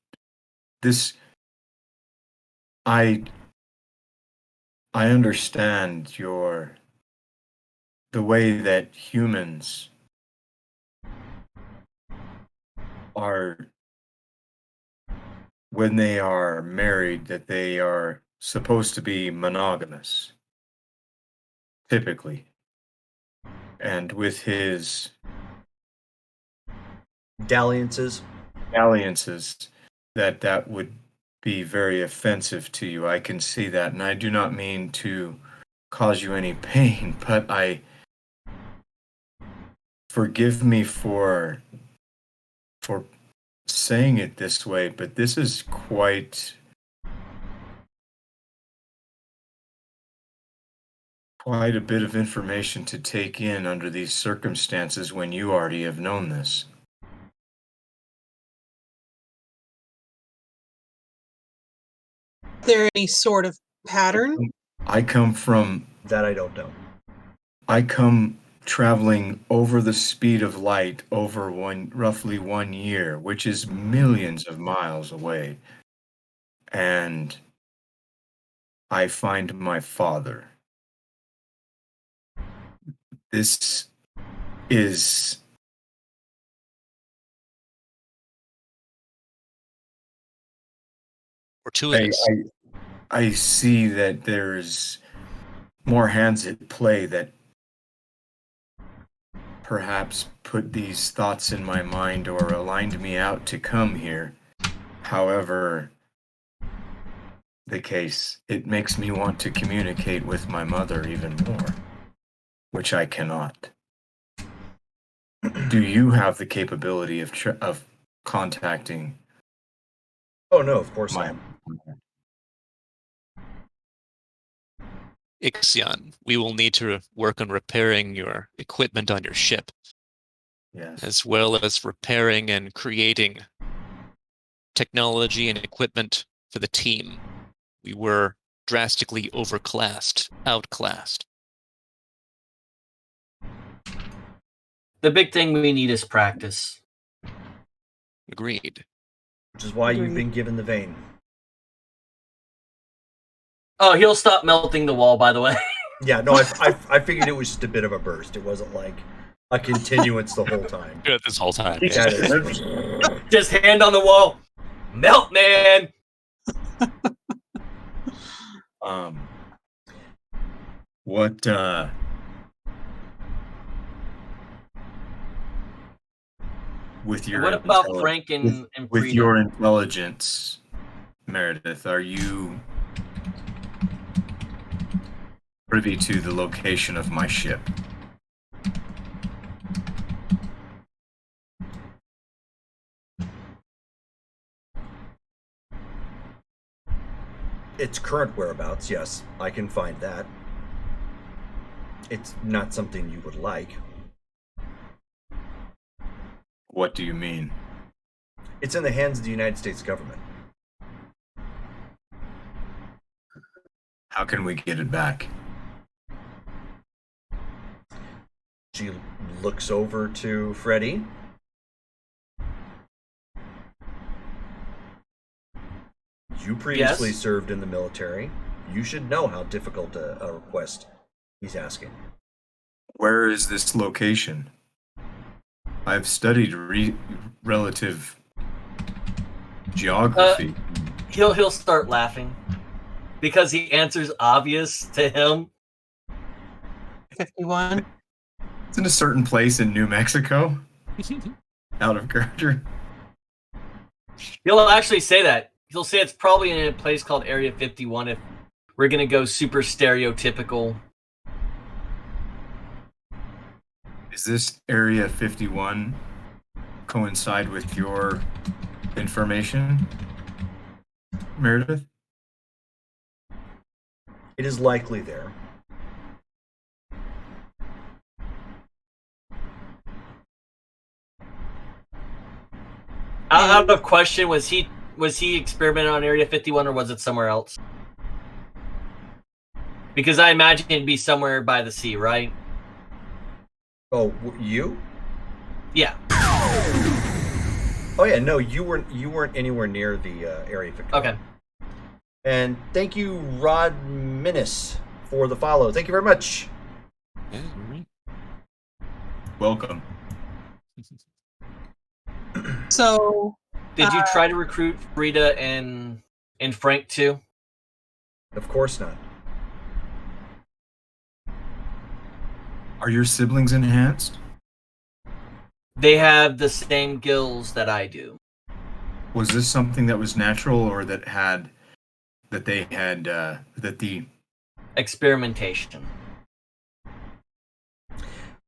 this. I understand the way that humans are when they are married, that they are supposed to be monogamous, typically. And with his Dalliances. alliances, that would be very offensive to you. I can see that, and I do not mean to cause you any pain, but forgive me for saying it this way, but this is quite a bit of information to take in under these circumstances when you already have known this. Is there any sort of pattern? I come That I don't know. traveling over the speed of light over roughly 1 year, which is millions of miles away. And I find my father. This is Fortuitous. I see that there's more hands at play that perhaps put these thoughts in my mind or aligned me out to come here. However, the case, it makes me want to communicate with my mother even more, which I cannot. Do you have the capability of contacting Oh no, of course my not. Ixion, we will need to work on repairing your equipment on your ship, Yes. as well as repairing and creating technology and equipment for the team. We were drastically outclassed. The big thing we need is practice. Agreed. Which is why you've Agreed. been given the vein. Oh, he'll stop melting the wall, by the way. Yeah, no, I figured it was just a bit of a burst. It wasn't like a continuance the whole time. Good this whole time. Yeah, it is. Just hand on the wall. Melt, man! What with your What about intelli- Frank and with Frida? your intelligence, Meredith, are you privy to the location of my ship? Its current whereabouts, yes, I can find that. It's not something you would like. What do you mean? It's in the hands of the United States government. How can we get it back? She looks over to Freddy. You previously Yes. served in the military. You should know how difficult a request he's asking. Where is this location? I've studied relative geography. He'll start laughing because the answer's obvious to him. 51. It's in a certain place in New Mexico. Out of character. He'll actually say that. He'll say it's probably in a place called Area 51 if we're gonna go super stereotypical. Is this Area 51 coincide with your information, Meredith? It is likely there. Out of question, was he experimenting on Area 51 or was it somewhere else? Because I imagine it'd be somewhere by the sea, right? Oh, you? Yeah. Oh yeah, no, you weren't anywhere near the Area 51. Okay. And thank you, Rod Minnis, for the follow. Thank you very much. Yeah, all right. Welcome. So, Did you try to recruit Frida and Frank too? Of course not. Are your siblings enhanced? They have the same gills that I do. Was this something that was natural, or that the Experimentation.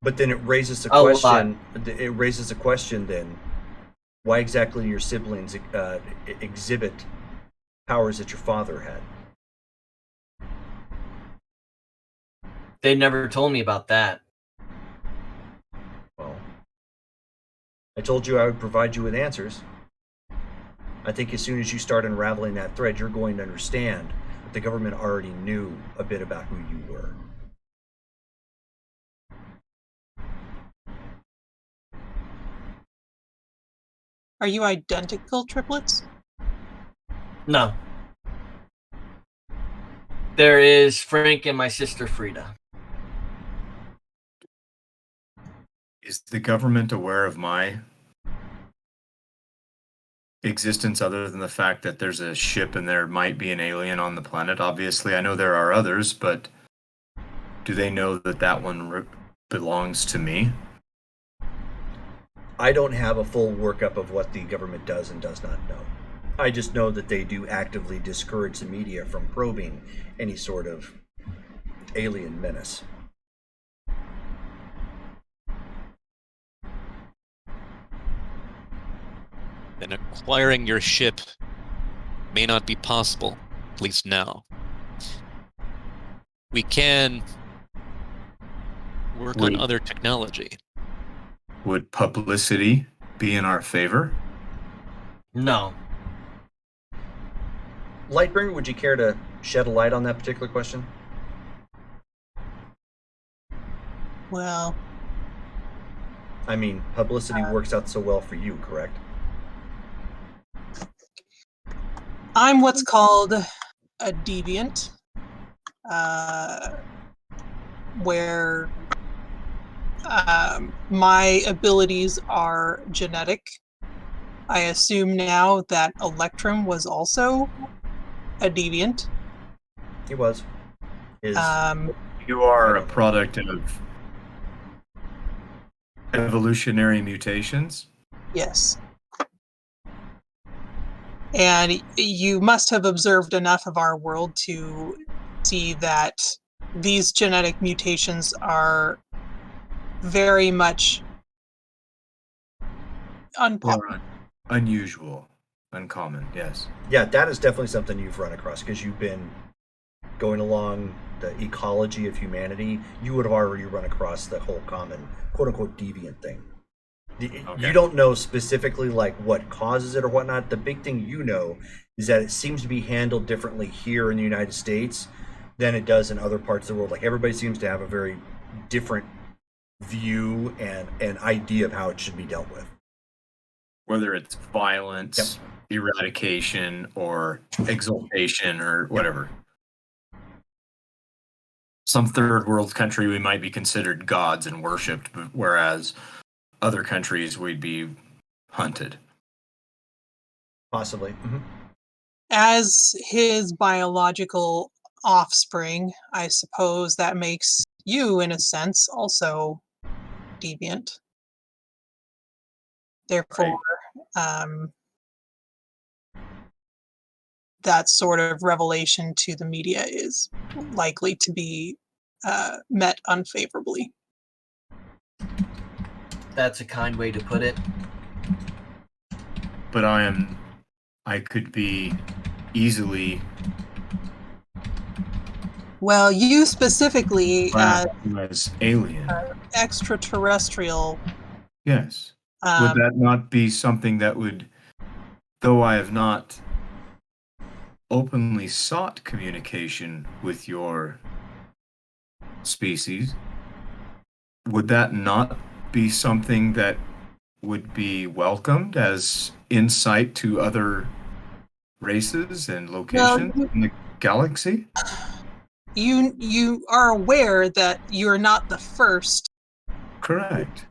But then it raises a A lot. question. It raises a question then. Why exactly your siblings exhibit powers that your father had? They never told me about that. Well, I told you I would provide you with answers. I think as soon as you start unraveling that thread, you're going to understand that the government already knew a bit about who you were. are you identical triplets? No. There is Frank and my sister Frida. Is the government aware of my existence other than the fact that there's a ship and there might be an alien on the planet? Obviously, I know there are others, but do they know that that one belongs to me? I don't have a full workup of what the government does and does not know. I just know that they do actively discourage the media from probing any sort of alien menace. And acquiring your ship may not be possible, at least now. We can work on other technology. Would publicity be in our favor? No. Lightbringer, would you care to shed a light on that particular question? Well, I mean, publicity works out so well for you, correct? I'm what's called a deviant, where my abilities are genetic. I assume now that Electrum was also a deviant. He was. His You are a product of evolutionary mutations? Yes. And you must have observed enough of our world to see that these genetic mutations are very much unpopular. Unusual, uncommon, yes. yeah, that is definitely something you've run across because you've been going along the ecology of humanity. You would have already run across the whole common quote-unquote deviant thing. You don't know specifically like what causes it or whatnot. The big thing you know is that it seems to be handled differently here in the United States than it does in other parts of the world. Like everybody seems to have a very different view and an idea of how it should be dealt with. Whether it's violence, eradication, or exaltation, or whatever. Some third world country we might be considered gods and worshipped, whereas other countries we'd be hunted. Possibly. Mm-hmm. As his biological offspring, I suppose that makes you, in a sense, also deviant. Therefore, that sort of revelation to the media is likely to be met unfavorably. That's a kind way to put it. But I could be easily Well, you specifically as alien. Extraterrestrial. Yes. Would that not be something that would, though I have not openly sought communication with your species, would that not be something that would be welcomed as insight to other races and locations in the galaxy? You are aware that you're not the first. Correct.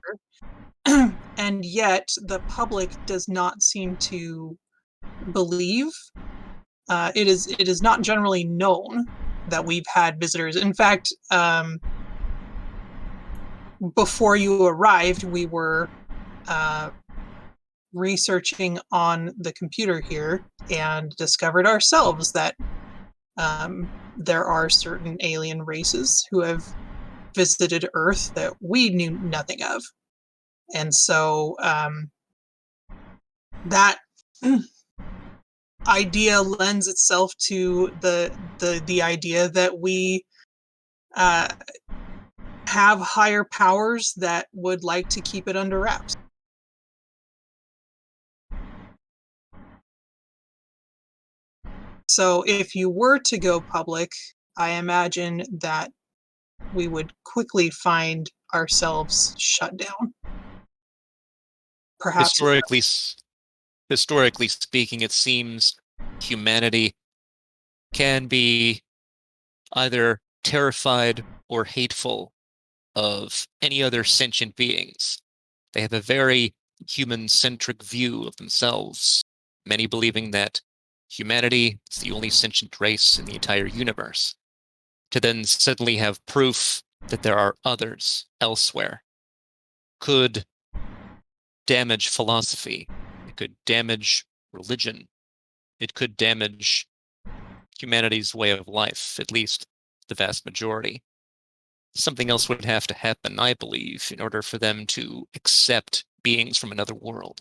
And yet the public does not seem to believe. It is not generally known that we've had visitors. In fact, before you arrived, we were researching on the computer here and discovered ourselves that there are certain alien races who have visited Earth that we knew nothing of. And so that idea lends itself to the idea that we have higher powers that would like to keep it under wraps. So if you were to go public, I imagine that we would quickly find ourselves shut down. Perhaps historically speaking, it seems humanity can be either terrified or hateful of any other sentient beings. They have a very human-centric view of themselves, many believing that humanity is the only sentient race in the entire universe. To then suddenly have proof that there are others elsewhere could damage philosophy. It could damage religion. It could damage humanity's way of life, at least the vast majority. Something else would have to happen, I believe, in order for them to accept beings from another world.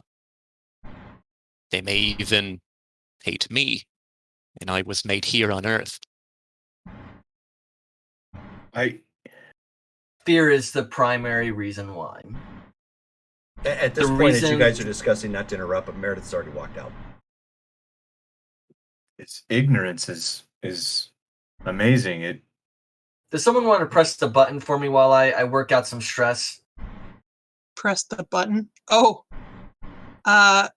They may even hate me, and I was made here on Earth. Fear is the primary reason why. At this point, as you guys are discussing, not to interrupt, but Meredith's already walked out. Its ignorance is amazing. Does someone want to press the button for me while I work out some stress? Press the button. Oh. And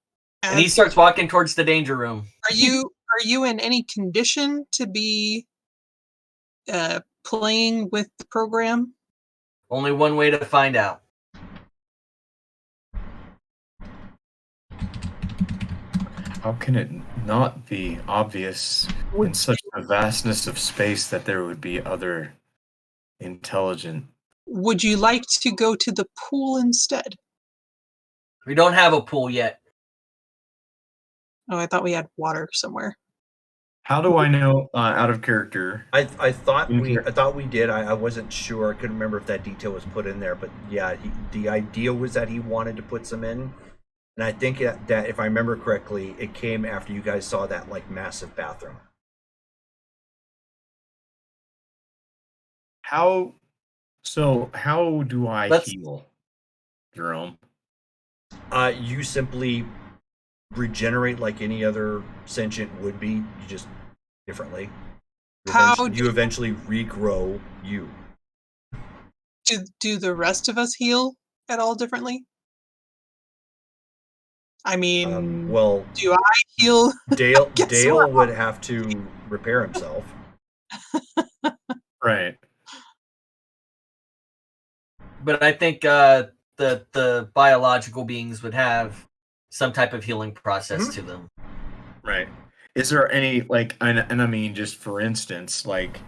he starts walking towards the danger room. Are you in any condition to be playing with the program? Only one way to find out. How can it not be obvious in such a vastness of space that there would be other intelligent? Would you like to go to the pool instead? We don't have a pool yet. Oh, I thought we had water somewhere. How do I know out of character? I thought we did. I wasn't sure. I couldn't remember if that detail was put in there. But yeah, the idea was that he wanted to put some in, and I think that if I remember correctly, it came after you guys saw that like massive bathroom. How do I heal, Jerome? You simply regenerate like any other sentient would be. You just differently. You eventually regrow you. Do the rest of us heal at all differently? I mean, do I heal? Dale would have to repair himself. Right. But I think the biological beings would have some type of healing process to them. Right. Is there any, and I mean, just for instance, like,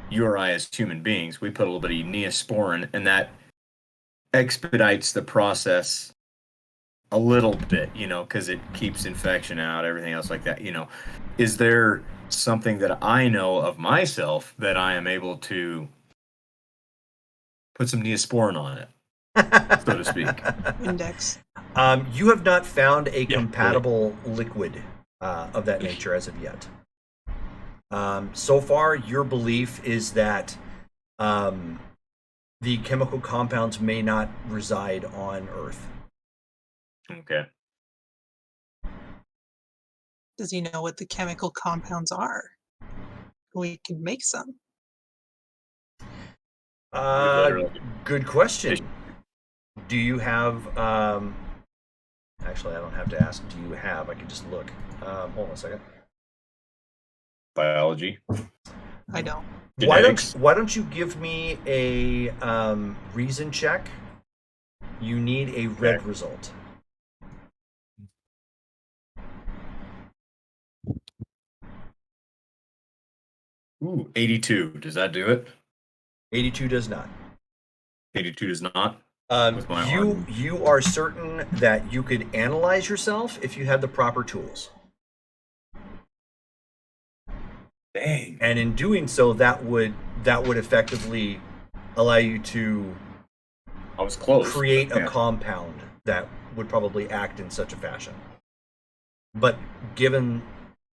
you or I as human beings, we put a little bit of Neosporin, and that expedites the process a little bit, because it keeps infection out, everything else like that, Is there something that I know of myself that I am able to put some Neosporin on it, so to speak? Index. You have not found a compatible liquid of that nature as of yet. So far, your belief is that the chemical compounds may not reside on Earth. Okay. Does he know what the chemical compounds are? We can make some. Good question. Do you have... Actually, I don't have to ask, do you have? I can just look. Hold on a second. Biology. I don't. Why don't you give me a reason check? You need a red result. Ooh, 82. Does that do it? 82 does not. 82 does not? You are certain that you could analyze yourself if you had the proper tools. Dang. And in doing so, that would effectively allow you to I was close. Create a compound that would probably act in such a fashion. But given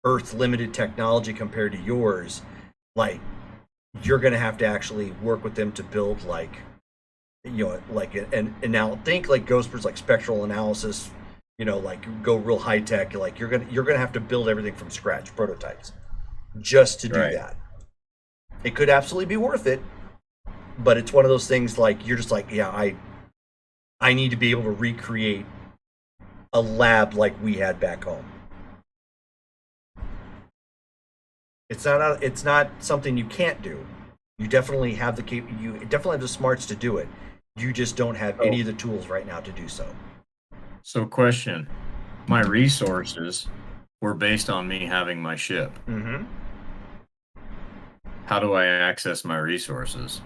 Earth's limited technology compared to yours, like, you're going to have to actually work with them to build and now think like Ghostbirds, like spectral analysis, like go real high tech. Like you're gonna have to build everything from scratch, prototypes, just to do that. It could absolutely be worth it, but it's one of those things like you're just like, yeah, I need to be able to recreate a lab like we had back home. It's not something you can't do. You definitely have you definitely have the smarts to do it. You just don't have any of the tools right now to do so. So, question: my resources were based on me having my ship. Mm-hmm. How do I access my resources?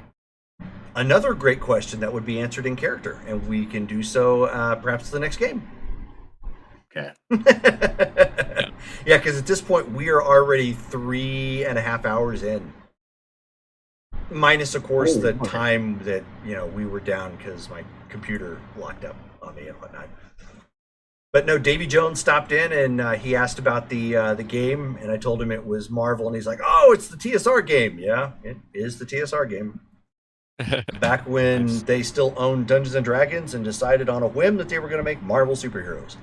Another great question that would be answered in character, and we can do so perhaps the next game. Okay. Yeah, because at this point we are already 3.5 hours in. Minus, of course, the time that we were down because my computer locked up on me and whatnot. But no, Davy Jones stopped in and he asked about the game, and I told him it was Marvel, and he's like, "Oh, it's the TSR game." Yeah, it is the TSR game. Back when Nice. they still owned Dungeons and Dragons and decided on a whim that they were going to make Marvel superheroes.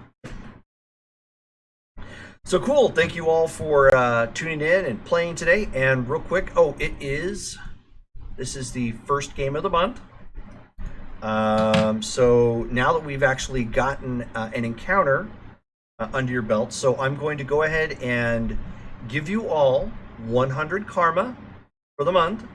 So cool. Thank you all for tuning in and playing today. And real quick, this is the first game of the month. So now that we've actually gotten an encounter under your belt, so I'm going to go ahead and give you all 100 karma for the month.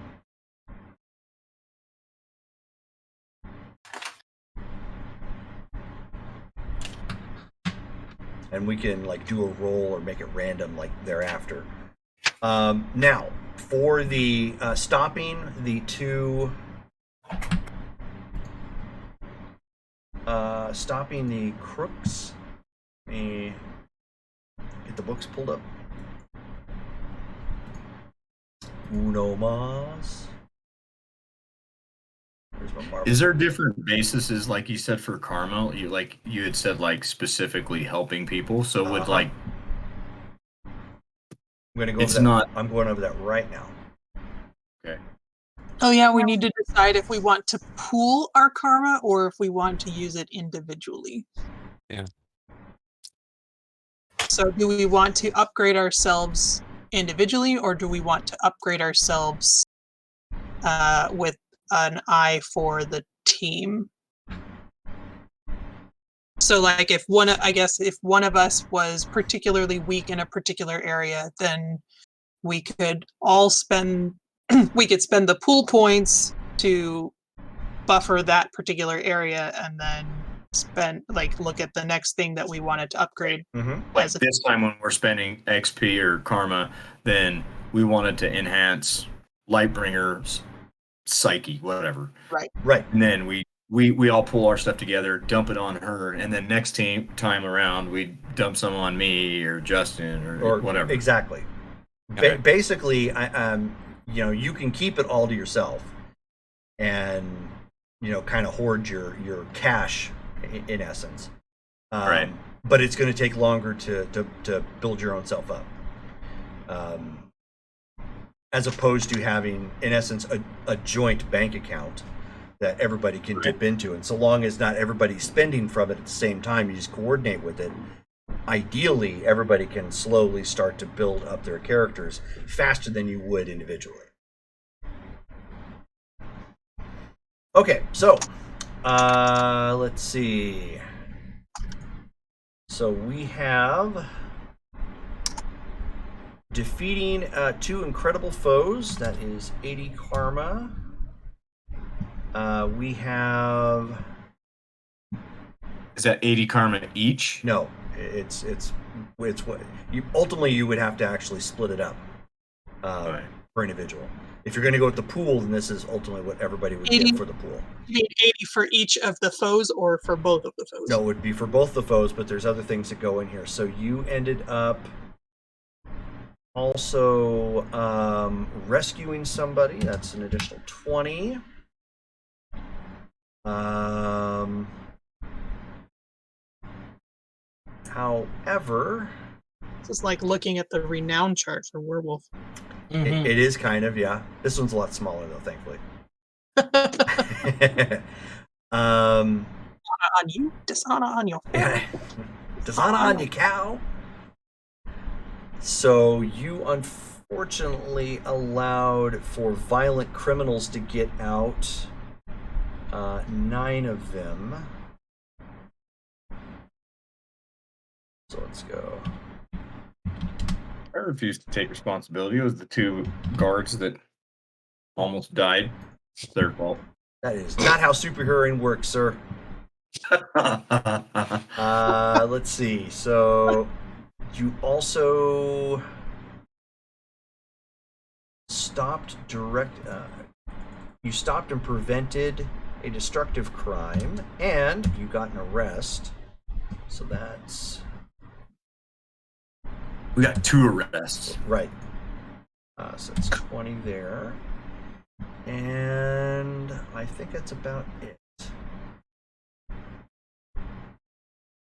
And we can do a roll or make it random thereafter. Now, for the stopping the two... stopping the crooks. Let me get the books pulled up. Uno mas. Is there different bases, like you said, for karma? You had said specifically helping people. So would I'm going to go it's over that. not. I'm going over that right now. Okay. Oh yeah, we need to decide if we want to pool our karma or if we want to use it individually. Yeah. So do we want to upgrade ourselves individually, or do we want to upgrade ourselves with an eye for the team? So if one of us was particularly weak in a particular area, then we could all spend spend the pool points to buffer that particular area, and then look at the next thing that we wanted to upgrade. Mm-hmm. This time when we're spending XP or karma, then we wanted to enhance Lightbringer's psyche, whatever. Right. And then we all pull our stuff together, dump it on her, and then next time around we dump some on me or Justin or whatever. Exactly. Okay. Basically, you can keep it all to yourself, and kind of hoard your cash in essence. Right. But it's going to take longer to build your own self up. As opposed to having, in essence, a joint bank account that everybody can dip into. And so long as not everybody's spending from it at the same time, you just coordinate with it. Ideally, everybody can slowly start to build up their characters faster than you would individually. Okay, so let's see. So we have defeating 2 incredible foes. That is 80 karma. We have... Is that 80 karma each? No, it's what ultimately you would have to actually split it up per individual. If you're going to go with the pool, then this is ultimately what everybody would get for the pool. You mean 80 for each of the foes, or for both of the foes? No, it would be for both the foes, but there's other things that go in here. So you ended up also rescuing somebody. That's an additional 20. However, This is like looking at the renown chart for werewolf. Mhm. it is kind of, yeah. This one's a lot smaller though, thankfully. On you, dishonor on your family. Dishonor on you, cow. So you unfortunately allowed for violent criminals to get out. 9 of them. So let's go. I refuse to take responsibility. It was the two guards that almost died. It's their fault. That is not how superheroing works, sir. Let's see. So you also stopped you stopped and prevented a destructive crime, and you got an arrest. So that's We got 2 arrests. right. So it's 20 there. And I think that's about it.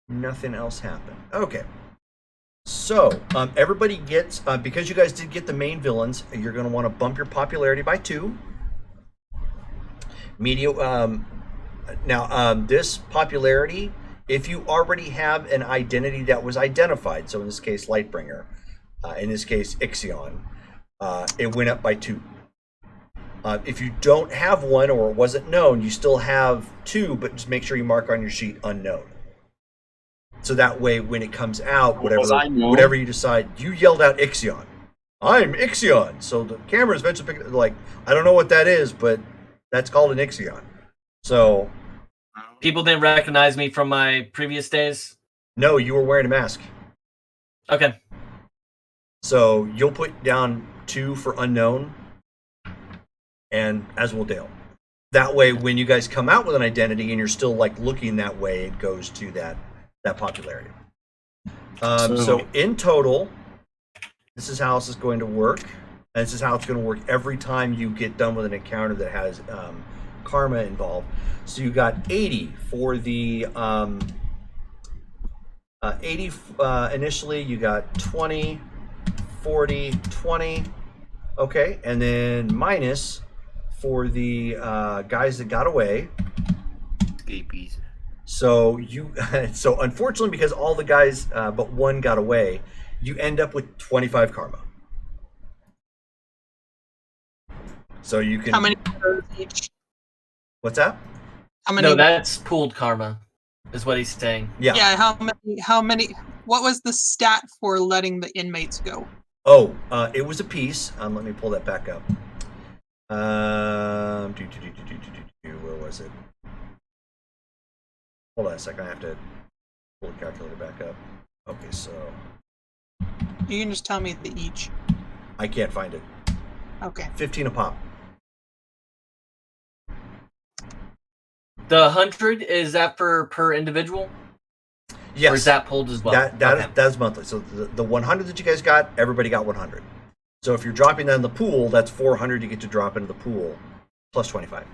Nothing else happened. Okay. So, everybody gets, because you guys did get the main villains, you're going to want to bump your popularity by 2. This popularity, if you already have an identity that was identified, so in this case, Lightbringer, in this case, Ixion, it went up by 2. If you don't have one or it wasn't known, you still have 2, but just make sure you mark on your sheet unknown. So that way, when it comes out, whatever you decide, you yelled out Ixion. I'm Ixion. So the camera's eventually picking, like, I don't know what that is, but that's called an Ixion. So People didn't recognize me from my previous days? no, you were wearing a mask. Okay. So you'll put down 2 for unknown, and as will Dale. That way, when you guys come out with an identity and you're still like looking that way, it goes to that popularity. So in total, this is how this is going to work. And this is how it's going to work every time you get done with an encounter that has karma involved. So you got 80 for the 80 initially. You got 20, 40, 20. Okay, and then minus for the guys that got away. Escapees. So so unfortunately, because all the guys but one got away, you end up with 25 karma. So you can. How many of those each? What's that? How many? No, that's pooled karma, is what he's saying. Yeah. Yeah. How many? What was the stat for letting the inmates go? Oh, it was a piece. Let me pull that back up. Where was it? Hold on a second. I have to pull the calculator back up. Okay, so You can just tell me the each. I can't find it. Okay. 15 a pop. The 100, is that for per individual? Yes. Or is that pulled as well? That's monthly. So the 100 that you guys got, everybody got 100. So if you're dropping that in the pool, that's 400 you get to drop into the pool, plus 25.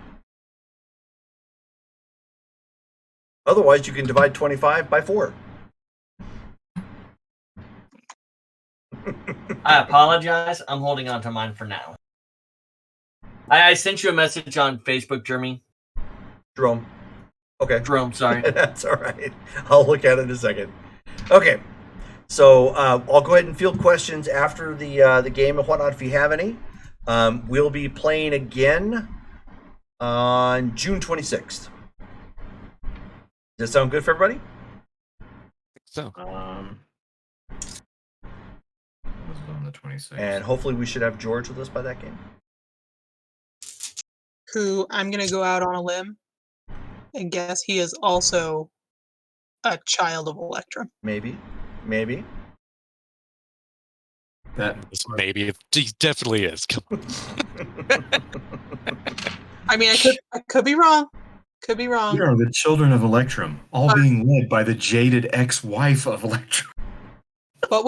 Otherwise, you can divide 25 by 4. I apologize. I'm holding on to mine for now. I sent you a message on Facebook, Jeremy. Jerome. Okay. Jerome, sorry. That's all right. I'll look at it in a second. Okay. So I'll go ahead and field questions after the game and whatnot if you have any. We'll be playing again on June 26th. Does that sound good for everybody? So This is on the 26th. And hopefully we should have George with us by that game. Who I'm gonna go out on a limb and guess he is also a child of Electrum. Maybe. That maybe he definitely is. Come on. I mean, I could be wrong. Could be wrong. we are the children of Electrum, all being led by the jaded ex-wife of Electrum. But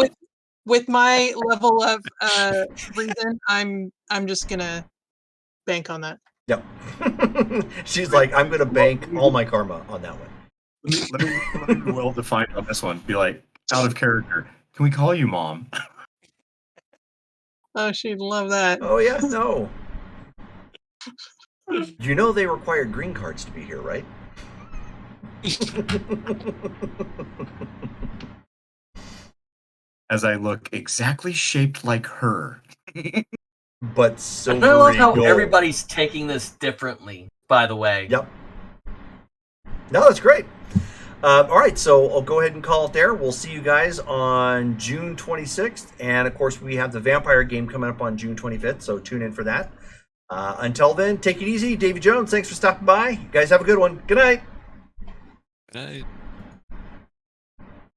with my level of reason, I'm just gonna bank on that. Yep. She's like, I'm going to bank all my karma on that one. Let me be well defined on this one. Be like, out of character. Can we call you Mom? Oh, she'd love that. Oh, yeah, no. You know they require green cards to be here, right? As I look exactly shaped like her. But I silvery love how gold. everybody's taking this differently, by the way. Yep. No, that's great. All right, so I'll go ahead and call it there. We'll see you guys on June 26th. And of course, we have the vampire game coming up on June 25th, so tune in for that. Until then, take it easy. Davy Jones, thanks for stopping by. You guys have a good one. Good night. Good night.